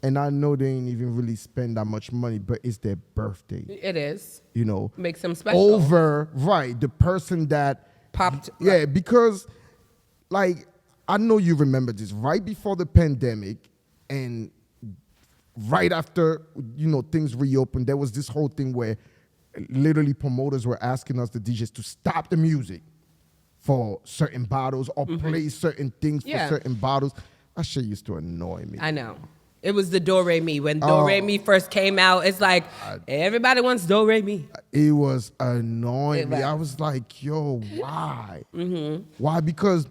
Speaker 1: and I know they ain't even really spend that much money, but it's their birthday.
Speaker 2: It is. Makes them special.
Speaker 1: Over, right, the person that
Speaker 2: Popped.
Speaker 1: yeah, because like I know you remember this right before the pandemic and right after things reopened, there was this whole thing where literally promoters were asking us, the DJs, to stop the music for certain bottles or play certain things for
Speaker 2: Yeah.
Speaker 1: certain bottles. That shit used to annoy me.
Speaker 2: I know. It was the Do Re Mi. When Do Re Mi first came out, it's like everybody wants Do Re Mi.
Speaker 1: It was annoying
Speaker 2: It
Speaker 1: me.
Speaker 2: was.
Speaker 1: I was like, yo, why? Why? Because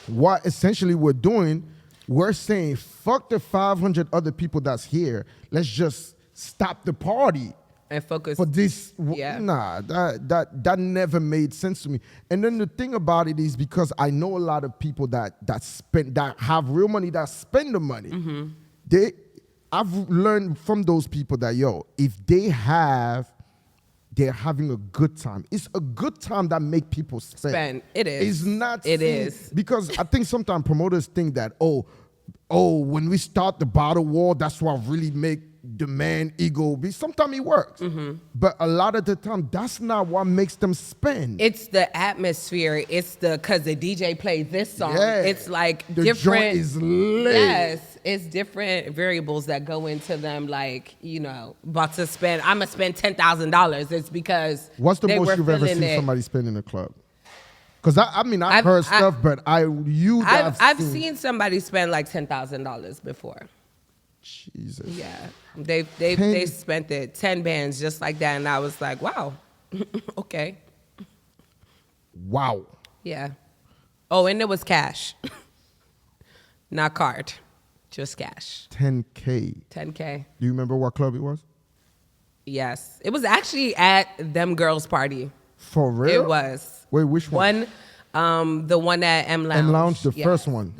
Speaker 1: what essentially we're doing, we're saying, fuck the 500 other people that's here. Let's just stop the party.
Speaker 2: And focus.
Speaker 1: For this,
Speaker 2: Yeah.
Speaker 1: nah, that never made sense to me. And then the thing about it is because I know a lot of people that have real money, that spend the money. Mm-hmm. I've learned from those people that, if they're having a good time. It's a good time that make people spend.
Speaker 2: It is.
Speaker 1: It's not.
Speaker 2: It is.
Speaker 1: Because I think sometimes promoters think that, when we start the bottle war, that's what really make the man ego be. Sometimes it works. Mm-hmm. But a lot of the time, that's not what makes them spend.
Speaker 2: It's the atmosphere. It's because the DJ played this song.
Speaker 1: Yeah.
Speaker 2: It's like
Speaker 1: the
Speaker 2: different.
Speaker 1: Joint is lit.
Speaker 2: Yes. It's different variables that go into them, like, about to spend, I'm going to spend $10,000. It's because
Speaker 1: what's the most you've ever seen somebody spend in a club? Because I've heard stuff, but I've
Speaker 2: seen somebody spend like $10,000 before.
Speaker 1: Jesus.
Speaker 2: Yeah. They spent it 10 bands just like that, and I was like, wow. Okay.
Speaker 1: Wow.
Speaker 2: Yeah. Oh, and it was cash. Not card. Just cash.
Speaker 1: 10K.
Speaker 2: 10K.
Speaker 1: Do you remember what club it was?
Speaker 2: Yes. It was actually at them girls' party.
Speaker 1: For real?
Speaker 2: It was.
Speaker 1: Wait, which one?
Speaker 2: The one at M Lounge.
Speaker 1: M Lounge, the first one.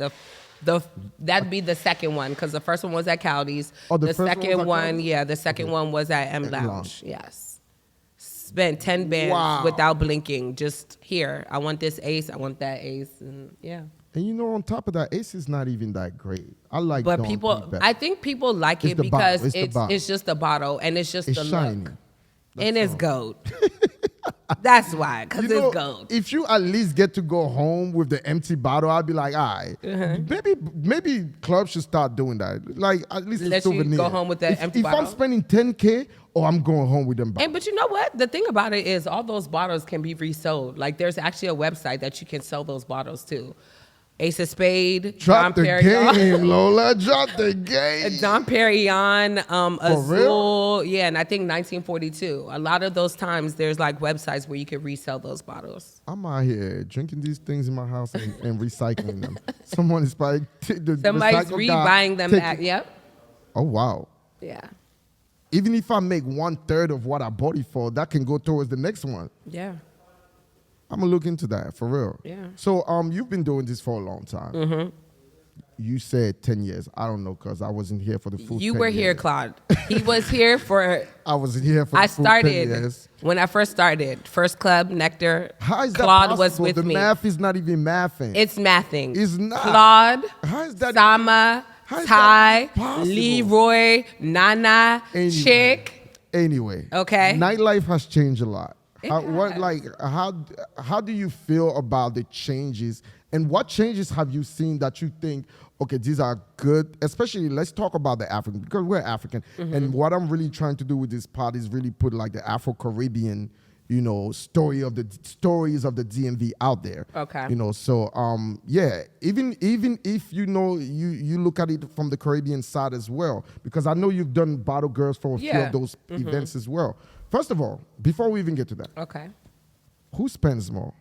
Speaker 2: That'd be the second one, because the first one was at Cowdy's.
Speaker 1: Oh, the first
Speaker 2: second
Speaker 1: one was at
Speaker 2: the second one was at M Lounge. Yes. Spent 10 bands
Speaker 1: Wow.
Speaker 2: without blinking. Just here. I want this ace. I want that ace. And yeah.
Speaker 1: And on top of that, Ace is not even that great. I like.
Speaker 2: But I think people like it because it's just a bottle and it's just the
Speaker 1: shiny.
Speaker 2: look. And it's gold. That's why, because it's gold.
Speaker 1: If you at least get to go home with the empty bottle, I'd be like, all right, maybe clubs should start doing that. Like, at least
Speaker 2: let
Speaker 1: a souvenir.
Speaker 2: You go home with that empty bottle.
Speaker 1: If I'm spending 10K, I'm going home with them bottles.
Speaker 2: But you know what? The thing about it is all those bottles can be resold. Like, there's actually a website that you can sell those bottles to. Ace of Spade,
Speaker 1: Drop
Speaker 2: Dom
Speaker 1: the
Speaker 2: Perignon.
Speaker 1: game, Lola. Drop the game.
Speaker 2: Dom Perignon, Azul.
Speaker 1: Real?
Speaker 2: Yeah, and I think 1942. A lot of those times, there's like websites where you can resell those bottles.
Speaker 1: I'm out here drinking these things in my house and recycling them. Someone is probably
Speaker 2: somebody's rebuying them back. Yep.
Speaker 1: Oh, wow.
Speaker 2: Yeah.
Speaker 1: Even if I make 1/3 of what I bought it for, that can go towards the next one.
Speaker 2: Yeah.
Speaker 1: I'm gonna look into that for real.
Speaker 2: Yeah.
Speaker 1: So you've been doing this for a long time. Mm-hmm. You said 10 years. I don't know because I wasn't here for the full.
Speaker 2: You
Speaker 1: 10
Speaker 2: were
Speaker 1: years.
Speaker 2: here, Claude. He was here for.
Speaker 1: I was here for.
Speaker 2: I
Speaker 1: the full 10 years.
Speaker 2: started when I first started. First club, Nectar.
Speaker 1: How is that
Speaker 2: Claude
Speaker 1: possible?
Speaker 2: was with
Speaker 1: the
Speaker 2: me.
Speaker 1: math is not even mathing.
Speaker 2: It's mathing.
Speaker 1: It's not.
Speaker 2: Claude.
Speaker 1: How is that?
Speaker 2: Sama.
Speaker 1: How is
Speaker 2: Ty.
Speaker 1: that possible?
Speaker 2: Leroy. Nana.
Speaker 1: Anyway.
Speaker 2: Chick.
Speaker 1: Anyway.
Speaker 2: Okay.
Speaker 1: Nightlife has changed a lot.
Speaker 2: It has.
Speaker 1: How do you feel about the changes, and what changes have you seen that you think, okay, these are good? Especially, let's talk about the African, because we're African, and what I'm really trying to do with this part is really put like the Afro-Caribbean, stories of the DMV out there.
Speaker 2: Okay.
Speaker 1: So even if you look at it from the Caribbean side as well, because I know you've done Bottle Girls for a few of those events as well. First of all, before we even get to that,
Speaker 2: Okay.
Speaker 1: who spends more,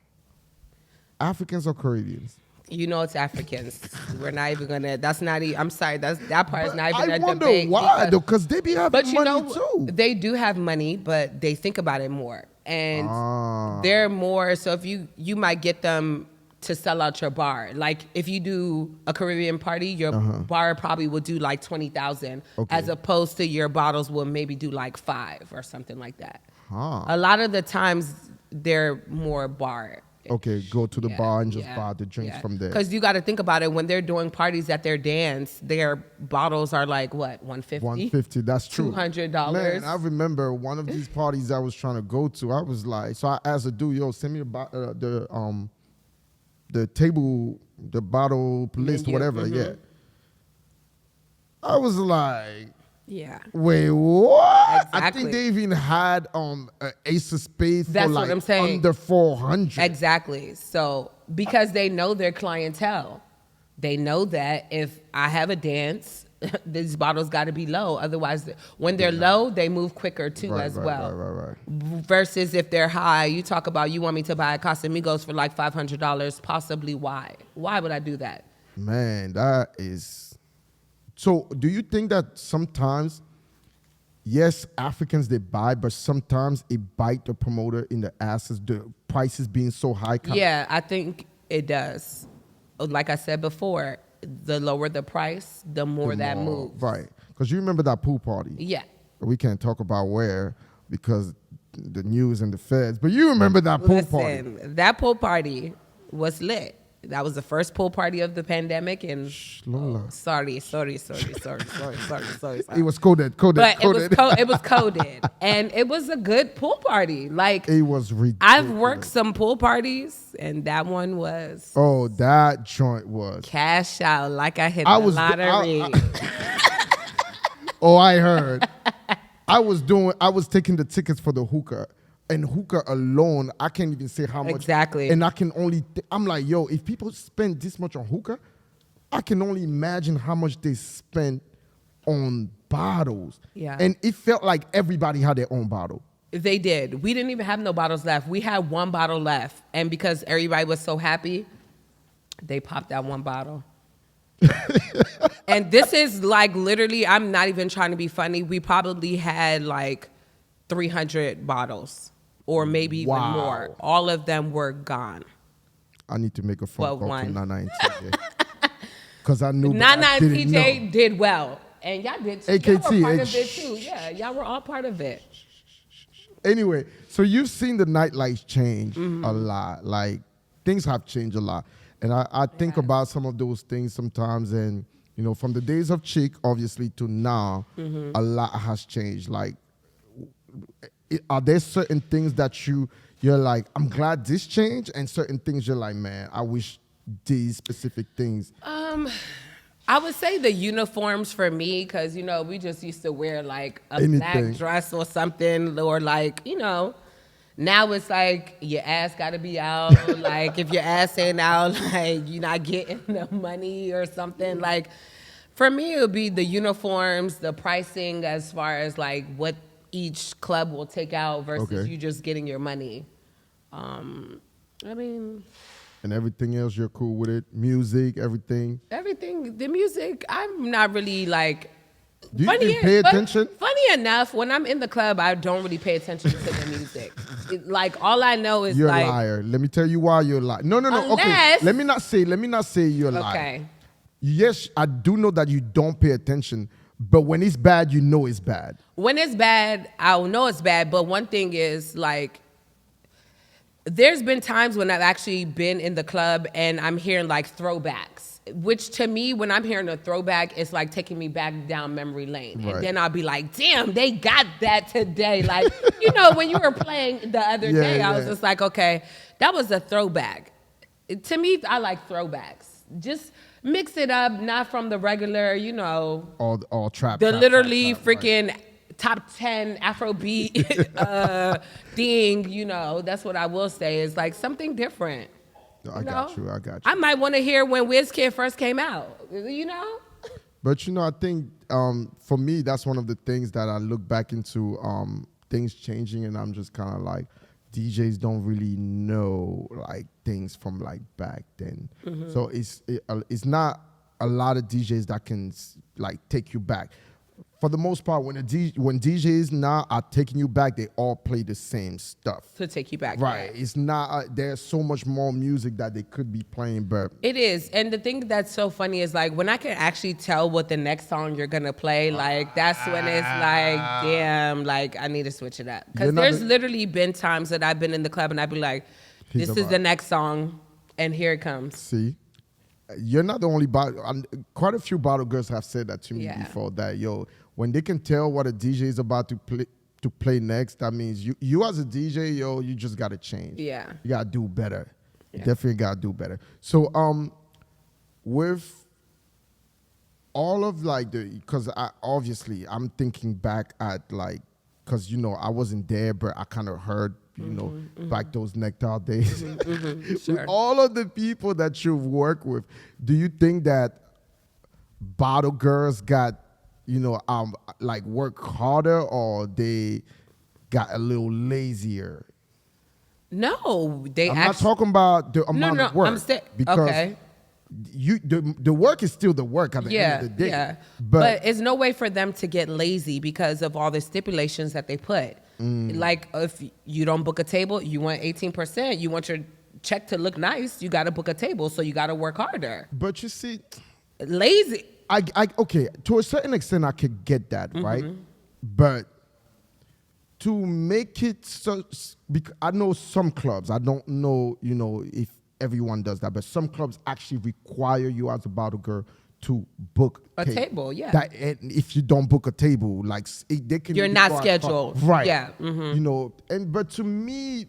Speaker 1: Africans or Caribbeans?
Speaker 2: It's Africans. We're not even gonna. That's not. I'm sorry. That part is not even a
Speaker 1: wonder
Speaker 2: debate.
Speaker 1: why though, because they be having money too.
Speaker 2: They do have money, but they think about it more, and they're more. So if you might get them to sell out your bar. Like if you do a Caribbean party, your bar probably will do like 20,000, as opposed to your bottles will maybe do like 5 or something like that. A lot of the times they're more bar.
Speaker 1: Okay, go to the bar and just buy the drinks from there.
Speaker 2: Because you got to think about it, when they're doing parties at their dance, their bottles are like what, $150?
Speaker 1: $150, that's true.
Speaker 2: $200.
Speaker 1: Man, I remember one of these parties I was trying to go to. I was like, so I asked a dude, send me the table, the bottle list, whatever. Yeah. I was like, wait, what?
Speaker 2: Exactly.
Speaker 1: I think they even had Ace of Spades for
Speaker 2: That's
Speaker 1: like
Speaker 2: what I'm saying.
Speaker 1: under 400.
Speaker 2: Exactly. So because they know their clientele, they know that if I have a dance, these bottles got to be low. Otherwise, when they're low, they move quicker too as well.
Speaker 1: Right.
Speaker 2: Versus if they're high, you talk about you want me to buy a Casamigos for like $500, possibly why? Why would I do that?
Speaker 1: Man, that is. So, do you think that sometimes, yes, Africans they buy, but sometimes it bite the promoter in the asses, the prices being so high?
Speaker 2: Yeah, I think it does. Like I said before, the lower the price, the more that moves.
Speaker 1: Right. Because you remember that pool party.
Speaker 2: Yeah.
Speaker 1: We can't talk about where because the news and the feds, but you remember that pool party.
Speaker 2: That pool party was lit. That was the first pool party of the pandemic, and
Speaker 1: Lola.
Speaker 2: Sorry.
Speaker 1: It was coded.
Speaker 2: But it was coded, and it was a good pool party. Like,
Speaker 1: it was ridiculous.
Speaker 2: I've worked some pool parties, and that one was.
Speaker 1: Oh, that joint was
Speaker 2: cash out like I hit the lottery.
Speaker 1: Oh, I heard. I was taking the tickets for the hookah. And hookah alone, I can't even say how much.
Speaker 2: Exactly.
Speaker 1: And I can only, I'm like, yo, if people spend this much on hookah, I can only imagine how much they spent on bottles.
Speaker 2: Yeah.
Speaker 1: And it felt like everybody had their own bottle.
Speaker 2: They did. We didn't even have no bottles left. We had one bottle left. And because everybody was so happy, they popped that one bottle. And this is like literally, I'm not even trying to be funny. We probably had like 300 bottles. Or maybe even more. All of them were gone.
Speaker 1: I need to make a phone call to Nana and TJ. Because I knew
Speaker 2: Nana and TJ did well. And y'all did too.
Speaker 1: AKT.
Speaker 2: Y'all were part of it too. Yeah, y'all were all part of it.
Speaker 1: Anyway, so you've seen the nightlife change a lot. Like, things have changed a lot. And I think about some of those things sometimes. And, you know, from the days of Chick, obviously, to now, a lot has changed. Like, are there certain things that you're like, I'm glad this changed, and certain things you're like, man, I wish these specific things?
Speaker 2: I would say the uniforms for me, because, you know, we just used to wear like a black dress or something, or like, you know, now it's like your ass got to be out. Like, if your ass ain't out, like, you're not getting the money or something. Like, for me, it would be the uniforms, the pricing as far as like what each club will take out versus you just getting your money. I mean...
Speaker 1: And everything else, you're cool with it? Music, everything?
Speaker 2: Everything. The music, I'm not really like...
Speaker 1: Do you even pay attention?
Speaker 2: Funny enough, when I'm in the club, I don't really pay attention to the music. Like, all I know is
Speaker 1: you're
Speaker 2: like...
Speaker 1: You're a liar. Let me tell you why you're a liar. No.
Speaker 2: Unless,
Speaker 1: okay, let me not say you're a liar.
Speaker 2: Okay.
Speaker 1: Yes, I do know that you don't pay attention, but when it's bad, you know it's bad.
Speaker 2: When it's bad, I'll know it's bad. But one thing is, like, there's been times when I've actually been in the club and I'm hearing, like, throwbacks. Which, to me, when I'm hearing a throwback, it's like taking me back down memory lane. Right. And then I'll be like, damn, they got that today. Like, you know, when you were playing the other day, I was just like, okay, that was a throwback. To me, I like throwbacks. Just... mix it up, not from the regular, you know.
Speaker 1: All trap.
Speaker 2: The literally freaking top 10 Afrobeat thing, you know. That's what I will say is like something different.
Speaker 1: I got you.
Speaker 2: I might want to hear when WizKid first came out, you know.
Speaker 1: But, you know, I think for me, that's one of the things that I look back into things changing, and I'm just kind of like, DJs don't really know like things from like back then. So it's not a lot of DJs that can like take you back. For the most part, when DJs now are taking you back, they all play the same stuff
Speaker 2: to take you back.
Speaker 1: Right. It's not. There's so much more music that they could be playing, but
Speaker 2: it is. And the thing that's so funny is like when I can actually tell what the next song you're gonna play, like that's when it's like, damn, like I need to switch it up. Because there's literally been times that I've been in the club and I'd be like, this is the next song, and here it comes.
Speaker 1: See. You're not the only bottle. Quite a few bottle girls have said that to me before. That when they can tell what a DJ is about to play next, that means you as a DJ, you just gotta change.
Speaker 2: Yeah,
Speaker 1: you gotta do better. You definitely gotta do better. So with all of like because I'm thinking back at like, because I wasn't there, but I kind of heard. Back those Nectar days.
Speaker 2: Sure.
Speaker 1: With all of the people that you've worked with, do you think that bottle girls got, like work harder, or they got a little lazier?
Speaker 2: No,
Speaker 1: I'm not talking about the amount of work.
Speaker 2: Okay.
Speaker 1: the work is still the work at the end of the day.
Speaker 2: Yeah. But it's no way for them to get lazy because of all the stipulations that they put. Like if you don't book a table, you want 18%. You want your check to look nice, you got to book a table, so you got to work harder.
Speaker 1: But you see,
Speaker 2: lazy.
Speaker 1: Okay, to a certain extent, I could get that, right? But to make it so, because I know some clubs, I don't know, if everyone does that, but some clubs actually require you as a bottle girl to book
Speaker 2: a table. Yeah.
Speaker 1: That, and if you don't book a table, like they can.
Speaker 2: You're not scheduled,
Speaker 1: right?
Speaker 2: Yeah.
Speaker 1: But to me.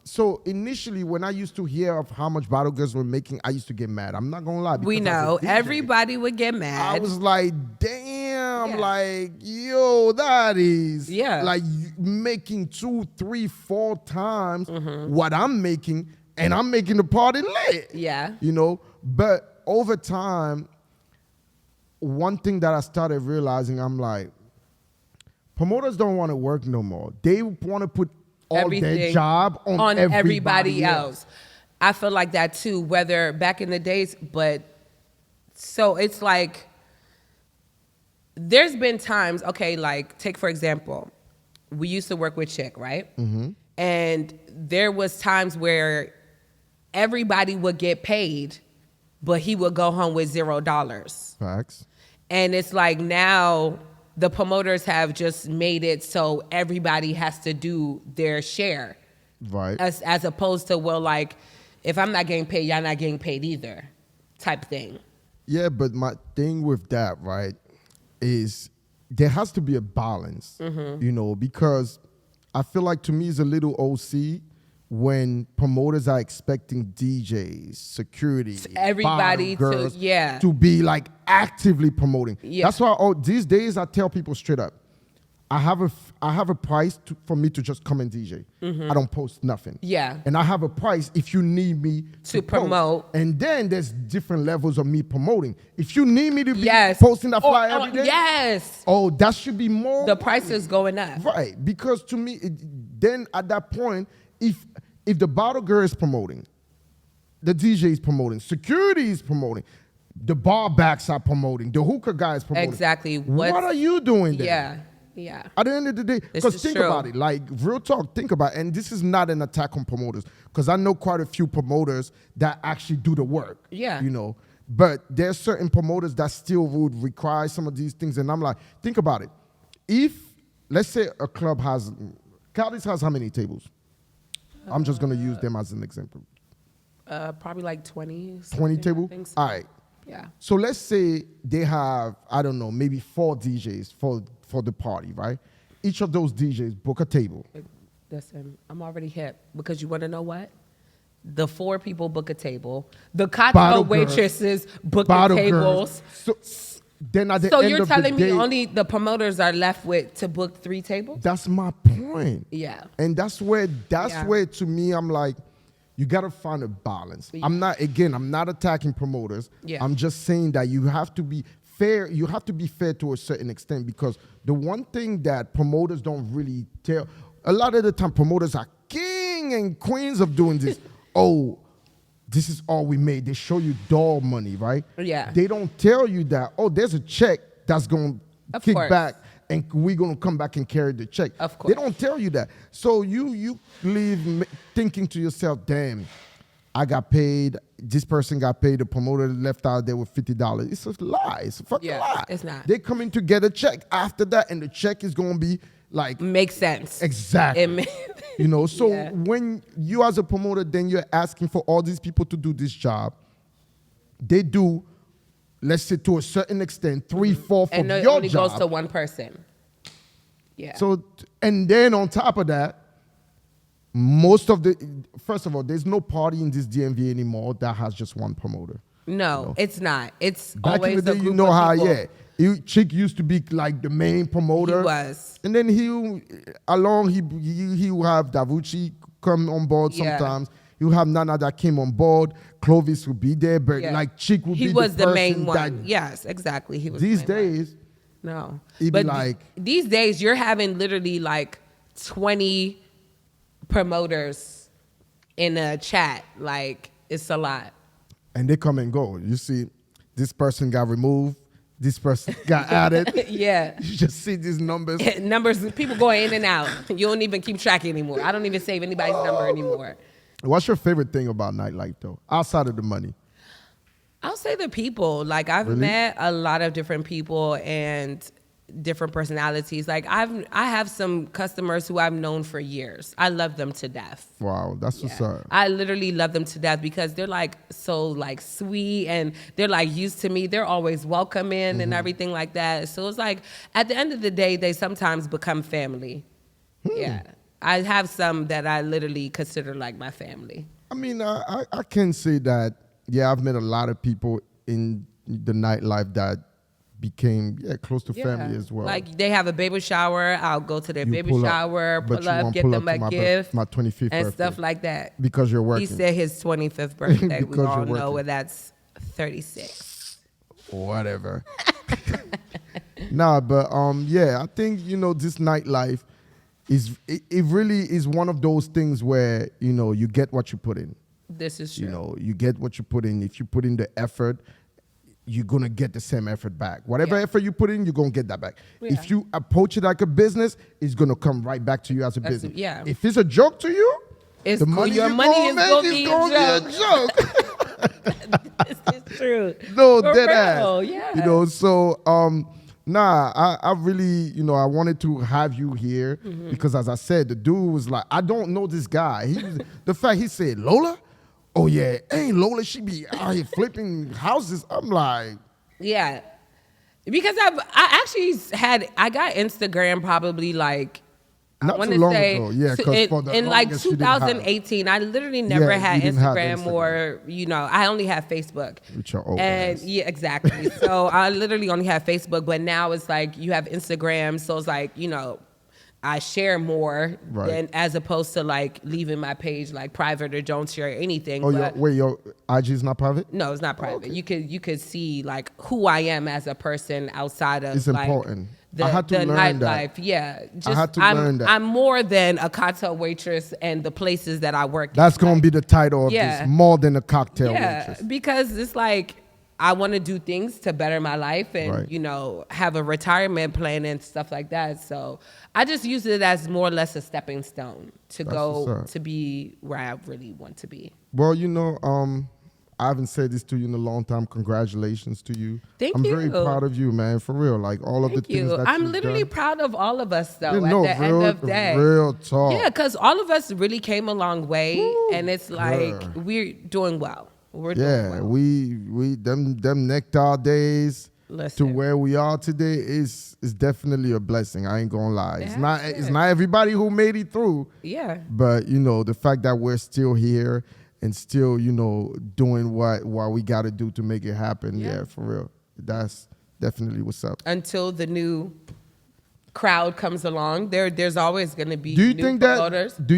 Speaker 1: So initially, when I used to hear of how much bottle girls were making, I used to get mad. I'm not gonna lie.
Speaker 2: We know everybody would get mad.
Speaker 1: I was like, damn, like, yo, that is like making 2, 3, 4 times what I'm making, and I'm making the party lit.
Speaker 2: Yeah.
Speaker 1: But over time, one thing that I started realizing, I'm like, promoters don't want to work no more. They want to put all their job on everybody else.
Speaker 2: I feel like that too, whether back in the days, but so it's like there's been times, okay, like take for example, we used to work with Chick, right? And there was times where everybody would get paid, but he would go home with $0.
Speaker 1: Facts.
Speaker 2: And it's like now the promoters have just made it so everybody has to do their share.
Speaker 1: Right.
Speaker 2: As opposed to, well, like, if I'm not getting paid, y'all not getting paid either type thing.
Speaker 1: Yeah, but my thing with that, right, is there has to be a balance, because I feel like to me it's a little OC when promoters are expecting DJs, security,
Speaker 2: everybody
Speaker 1: girls
Speaker 2: to
Speaker 1: be like actively promoting.
Speaker 2: Yeah.
Speaker 1: That's why these days I tell people straight up, I have a price for me to just come and DJ. I don't post nothing.
Speaker 2: Yeah.
Speaker 1: And I have a price if you need me to
Speaker 2: promote.
Speaker 1: And then there's different levels of me promoting. If you need me to be posting that flyer every day, that should be more.
Speaker 2: The price is going up.
Speaker 1: Right, because to me, then at that point, if the bottle girl is promoting, the DJ is promoting, security is promoting, the bar backs are promoting, the hookah guy is promoting.
Speaker 2: Exactly.
Speaker 1: What are you doing there?
Speaker 2: Yeah.
Speaker 1: At the end of the day, because think about it, like real talk, think about it, and this is not an attack on promoters, because I know quite a few promoters that actually do the work.
Speaker 2: Yeah.
Speaker 1: But there's certain promoters that still would require some of these things, and I'm like, think about it. If, let's say a club has, Cadiz has how many tables? I'm just going to use them as an example.
Speaker 2: Probably like 20.
Speaker 1: 20 tables?
Speaker 2: So.
Speaker 1: All right.
Speaker 2: Yeah.
Speaker 1: So let's say they have, I don't know, maybe 4 DJs for the party, right? Each of those DJs book a table.
Speaker 2: Listen, I'm already hip because you want to know what? The 4 people book a table. The cocktail waitresses book the tables.
Speaker 1: Then at the
Speaker 2: so
Speaker 1: end
Speaker 2: you're
Speaker 1: of
Speaker 2: telling
Speaker 1: the day,
Speaker 2: me only the promoters are left with to book 3 tables?
Speaker 1: That's my point.
Speaker 2: Yeah.
Speaker 1: And that's where to me I'm like, you gotta find a balance. Yeah. I'm not attacking promoters.
Speaker 2: Yeah.
Speaker 1: I'm just saying that you have to be fair. You have to be fair to a certain extent, because the one thing that promoters don't really tell, a lot of the time promoters are king and queens of doing this. This is all we made. They show you doll money, right?
Speaker 2: Yeah.
Speaker 1: They don't tell you that, there's a check that's going to kick back and we're going to come back and carry the check.
Speaker 2: Of course.
Speaker 1: They don't tell you that. So you leave thinking to yourself, damn, I got paid. This person got paid. The promoter left out there with $50. It's a lie. It's a fucking lie.
Speaker 2: It's not.
Speaker 1: They're coming to get a check after that, and the check is going to be like...
Speaker 2: Makes sense.
Speaker 1: Exactly. So when you as a promoter, then you're asking for all these people to do this job. They do, let's say to a certain extent, 3/4
Speaker 2: and
Speaker 1: of
Speaker 2: it
Speaker 1: your
Speaker 2: only
Speaker 1: job.
Speaker 2: goes to one person. Yeah.
Speaker 1: So, and then on top of that, first of all, there's no party in this DMV anymore that has just one promoter.
Speaker 2: No, it's not. It's
Speaker 1: back
Speaker 2: always
Speaker 1: in the day,
Speaker 2: you know
Speaker 1: how,
Speaker 2: people.
Speaker 1: Chick used to be like the main promoter.
Speaker 2: He was.
Speaker 1: And then he will have Davucci come on board sometimes. You have Nana that came on board. Clovis would be there, but like Chick would be the person. He was the main one.
Speaker 2: Yes, exactly. He was
Speaker 1: these days.
Speaker 2: No.
Speaker 1: But
Speaker 2: these days you're having literally like 20 promoters in a chat. Like, it's a lot.
Speaker 1: and they come and go. You see, this person got removed, this person got added.
Speaker 2: Yeah.
Speaker 1: You just see these numbers.
Speaker 2: Numbers, people going in and out. You don't even keep track anymore. I don't even save anybody's number anymore.
Speaker 1: What's your favorite thing about nightlife, though, outside of the money?
Speaker 2: I'll say the people. Like, I've met a lot of different people and different personalities. Like, I have some customers who I've known for years. I love them to death.
Speaker 1: Wow, that's what's up.
Speaker 2: I literally love them to death because they're like so like sweet and they're like used to me. They're always welcoming and everything like that. So it's like at the end of the day, they sometimes become family. Yeah. I have some that I literally consider like my family.
Speaker 1: I mean, I can say that, yeah, I've met a lot of people in the nightlife that became close to family as well.
Speaker 2: Like they have a baby shower, I'll go to their baby shower,
Speaker 1: but
Speaker 2: pull up, get them a gift,
Speaker 1: my 25th
Speaker 2: and
Speaker 1: birthday.
Speaker 2: stuff like that.
Speaker 1: Because you're working.
Speaker 2: He said his 25th birthday. We
Speaker 1: Because
Speaker 2: all
Speaker 1: you're
Speaker 2: know
Speaker 1: working.
Speaker 2: where that's 36.
Speaker 1: Whatever. Nah, but yeah, I think this nightlife it really is one of those things where you get what you put in.
Speaker 2: This is true.
Speaker 1: You get what you put in. If you put in the effort, you're gonna get the same effort back. Whatever effort you put in, you're gonna get that back.
Speaker 2: Yeah.
Speaker 1: If you approach it like a business, it's gonna come right back to you as a business.
Speaker 2: Yeah.
Speaker 1: If it's a joke to you,
Speaker 2: It's
Speaker 1: the
Speaker 2: cool.
Speaker 1: money
Speaker 2: Your
Speaker 1: you
Speaker 2: money
Speaker 1: gonna
Speaker 2: is
Speaker 1: make
Speaker 2: gonna
Speaker 1: is
Speaker 2: be
Speaker 1: gonna be a joke.
Speaker 2: This is true.
Speaker 1: No,
Speaker 2: For
Speaker 1: dead
Speaker 2: real,
Speaker 1: ass.
Speaker 2: yeah.
Speaker 1: So I really, I wanted to have you here because, as I said, the dude was like, I don't know this guy. The fact he said Lola, oh yeah, ain't Lola, she be out here flipping houses. I'm like,
Speaker 2: Yeah. Because I got Instagram probably like
Speaker 1: not
Speaker 2: I
Speaker 1: too
Speaker 2: want to
Speaker 1: long
Speaker 2: say
Speaker 1: ago. Yeah, because for the
Speaker 2: in like
Speaker 1: longest you didn't have.
Speaker 2: 2018, I literally never
Speaker 1: Yeah,
Speaker 2: had
Speaker 1: you didn't have
Speaker 2: Instagram or I only had Facebook.
Speaker 1: With your old
Speaker 2: And
Speaker 1: ass.
Speaker 2: yeah, exactly. So I literally only have Facebook, but now it's like you have Instagram, so it's like I share more than as opposed to like leaving my page like private or don't share anything.
Speaker 1: Oh,
Speaker 2: but
Speaker 1: your IG is not private?
Speaker 2: no, it's not private.
Speaker 1: Okay.
Speaker 2: You could see like who I am as a person outside of
Speaker 1: It's
Speaker 2: like
Speaker 1: important.
Speaker 2: the
Speaker 1: I had to learn
Speaker 2: nightlife.
Speaker 1: that.
Speaker 2: Yeah, just
Speaker 1: I had to learn that.
Speaker 2: I'm more than a cocktail waitress and the places that I work.
Speaker 1: That's
Speaker 2: in.
Speaker 1: gonna be the title of
Speaker 2: Yeah.
Speaker 1: this. More than a cocktail
Speaker 2: Yeah,
Speaker 1: waitress.
Speaker 2: because it's like I want to do things to better my life and have a retirement plan and stuff like that. So I just use it as more or less a stepping stone to
Speaker 1: That's what's
Speaker 2: go
Speaker 1: up.
Speaker 2: to be where I really want to be.
Speaker 1: Well, I haven't said this to you in a long time. Congratulations to you.
Speaker 2: Thank
Speaker 1: I'm
Speaker 2: you.
Speaker 1: very proud of you, man. For real. Like all of
Speaker 2: Thank
Speaker 1: the things
Speaker 2: you.
Speaker 1: that
Speaker 2: I'm
Speaker 1: you've
Speaker 2: literally
Speaker 1: done.
Speaker 2: proud of all of us, though.
Speaker 1: Yeah, no,
Speaker 2: at the end of the day,
Speaker 1: real talk.
Speaker 2: yeah, because all of us really came a long way,
Speaker 1: Woo,
Speaker 2: and it's like
Speaker 1: girl.
Speaker 2: we're doing well. We're doing
Speaker 1: Yeah,
Speaker 2: well.
Speaker 1: we them nectar days to
Speaker 2: Listen.
Speaker 1: where we are today is definitely a blessing. I ain't gonna lie. It's
Speaker 2: That's it.
Speaker 1: not everybody who made it through.
Speaker 2: Yeah.
Speaker 1: But the fact that we're still here and still, doing what we got to do to make it happen.
Speaker 2: Yeah.
Speaker 1: Yeah, for real. That's definitely what's up.
Speaker 2: Until the new crowd comes along, there's always going to be
Speaker 1: Do you
Speaker 2: new
Speaker 1: think
Speaker 2: promoters.
Speaker 1: that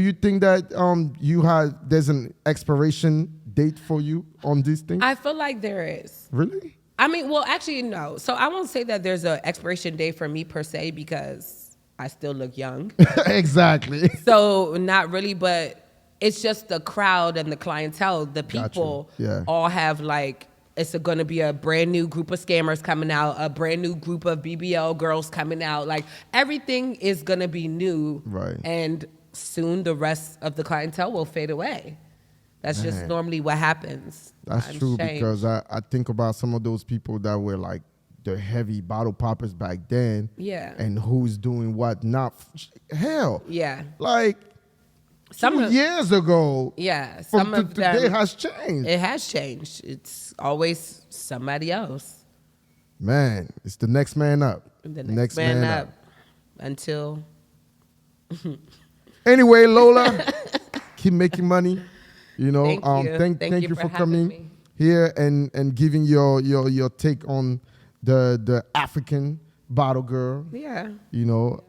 Speaker 1: there's an expiration date for you on this thing?
Speaker 2: I feel like there is.
Speaker 1: Really?
Speaker 2: I mean, well, actually, no. So I won't say that there's an expiration date for me per se because I still look young.
Speaker 1: Exactly.
Speaker 2: So not really, but it's just the crowd and the clientele, the people
Speaker 1: Yeah.
Speaker 2: all have like, it's going to be a brand new group of scammers coming out, a brand new group of BBL girls coming out. Like everything is going to be new.
Speaker 1: Right.
Speaker 2: And soon the rest of the clientele will fade away. That's just
Speaker 1: Man.
Speaker 2: normally what happens.
Speaker 1: That's
Speaker 2: I'm
Speaker 1: true
Speaker 2: ashamed.
Speaker 1: because I think about some of those people that were like the heavy bottle poppers back then.
Speaker 2: Yeah.
Speaker 1: And who's doing what now. Hell.
Speaker 2: Yeah.
Speaker 1: Like
Speaker 2: Some
Speaker 1: 2
Speaker 2: of-
Speaker 1: years ago.
Speaker 2: Yeah.
Speaker 1: From
Speaker 2: Some of
Speaker 1: today
Speaker 2: them,
Speaker 1: has changed.
Speaker 2: it has changed. It's always somebody else.
Speaker 1: Man, it's the next man up.
Speaker 2: The next man up. Until
Speaker 1: Anyway, Lola, keep making money.
Speaker 2: Thank you.
Speaker 1: Thank you for
Speaker 2: having
Speaker 1: coming
Speaker 2: me.
Speaker 1: here and giving your take on the African bottle girl.
Speaker 2: Yeah.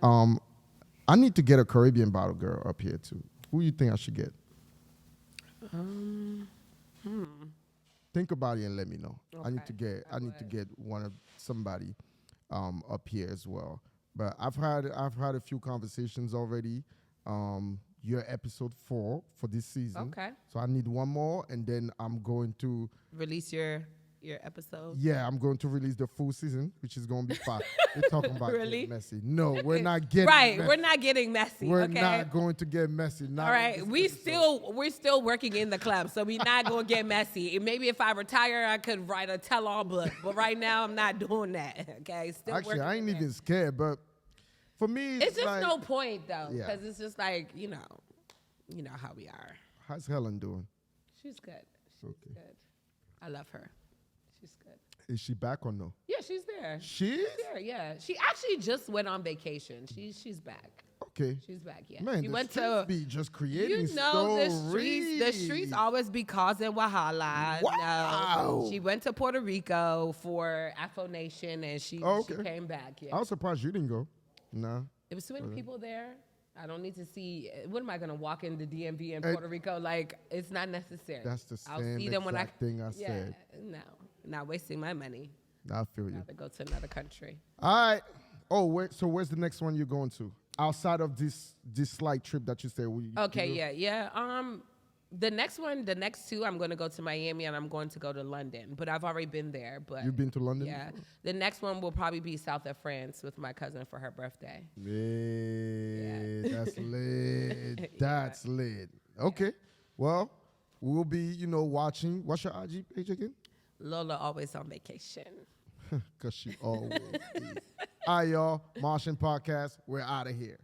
Speaker 1: I need to get a Caribbean bottle girl up here too. Who you think I should get? Think about it and let me know. I need to get somebody up here as well. But I've had a few conversations already. you're episode 4 for this season.
Speaker 2: Okay.
Speaker 1: So I need one more, and then I'm going to
Speaker 2: Release your episode.
Speaker 1: Yeah, I'm going to release the full season, which is going to be 5. We're talking about
Speaker 2: Really?
Speaker 1: getting messy. No, we're not getting
Speaker 2: Right,
Speaker 1: messy.
Speaker 2: we're not getting messy.
Speaker 1: We're
Speaker 2: okay?
Speaker 1: not going to get messy. Not
Speaker 2: All right,
Speaker 1: on this episode.
Speaker 2: we're still working in the club, so we're not gonna get messy. And maybe if I retire, I could write a tell-all book, but right now I'm not doing that. Okay, still
Speaker 1: Actually,
Speaker 2: working
Speaker 1: I ain't
Speaker 2: in
Speaker 1: even
Speaker 2: there.
Speaker 1: scared, but for me,
Speaker 2: It's just
Speaker 1: like,
Speaker 2: no point though,
Speaker 1: Yeah.
Speaker 2: because it's just like you know how we are.
Speaker 1: how's Helen doing?
Speaker 2: She's good. She's
Speaker 1: Okay.
Speaker 2: good. I love her. She's good.
Speaker 1: Is she back or no?
Speaker 2: Yeah, she's there.
Speaker 1: She is?
Speaker 2: She's there. Yeah, she actually just went on vacation. She's back.
Speaker 1: Okay.
Speaker 2: She's back. Yeah,
Speaker 1: Man,
Speaker 2: she
Speaker 1: the
Speaker 2: went
Speaker 1: streets
Speaker 2: to.
Speaker 1: be just creating
Speaker 2: You know
Speaker 1: stories.
Speaker 2: the streets always be causing wahala.
Speaker 1: Wow.
Speaker 2: No. She went to Puerto Rico for Afro Nation and she came back. Yeah.
Speaker 1: I was surprised you didn't go. Nah.
Speaker 2: There was too many people there. I don't need to see. What am I gonna walk in the DMV in Puerto Rico? Like it's not necessary.
Speaker 1: That's the
Speaker 2: I'll
Speaker 1: same
Speaker 2: see them when
Speaker 1: exact thing I said.
Speaker 2: No, not wasting my money.
Speaker 1: I feel you.
Speaker 2: Rather go to another country.
Speaker 1: All right. Oh, wait. So where's the next one you're going to? Outside of this slight trip that you said.
Speaker 2: Okay, yeah. The next 2, I'm going to go to Miami and I'm going to go to London. But I've already been there. But
Speaker 1: You've been to London
Speaker 2: Yeah.
Speaker 1: before?
Speaker 2: The next one will probably be south of France with my cousin for her birthday.
Speaker 1: Yeah, that's lit. That's lit. Okay. Well, we'll be, watching. What's your IG page again?
Speaker 2: Lola always on vacation.
Speaker 1: Because she always is. All right, y'all. Martian Podcast. We're out of here.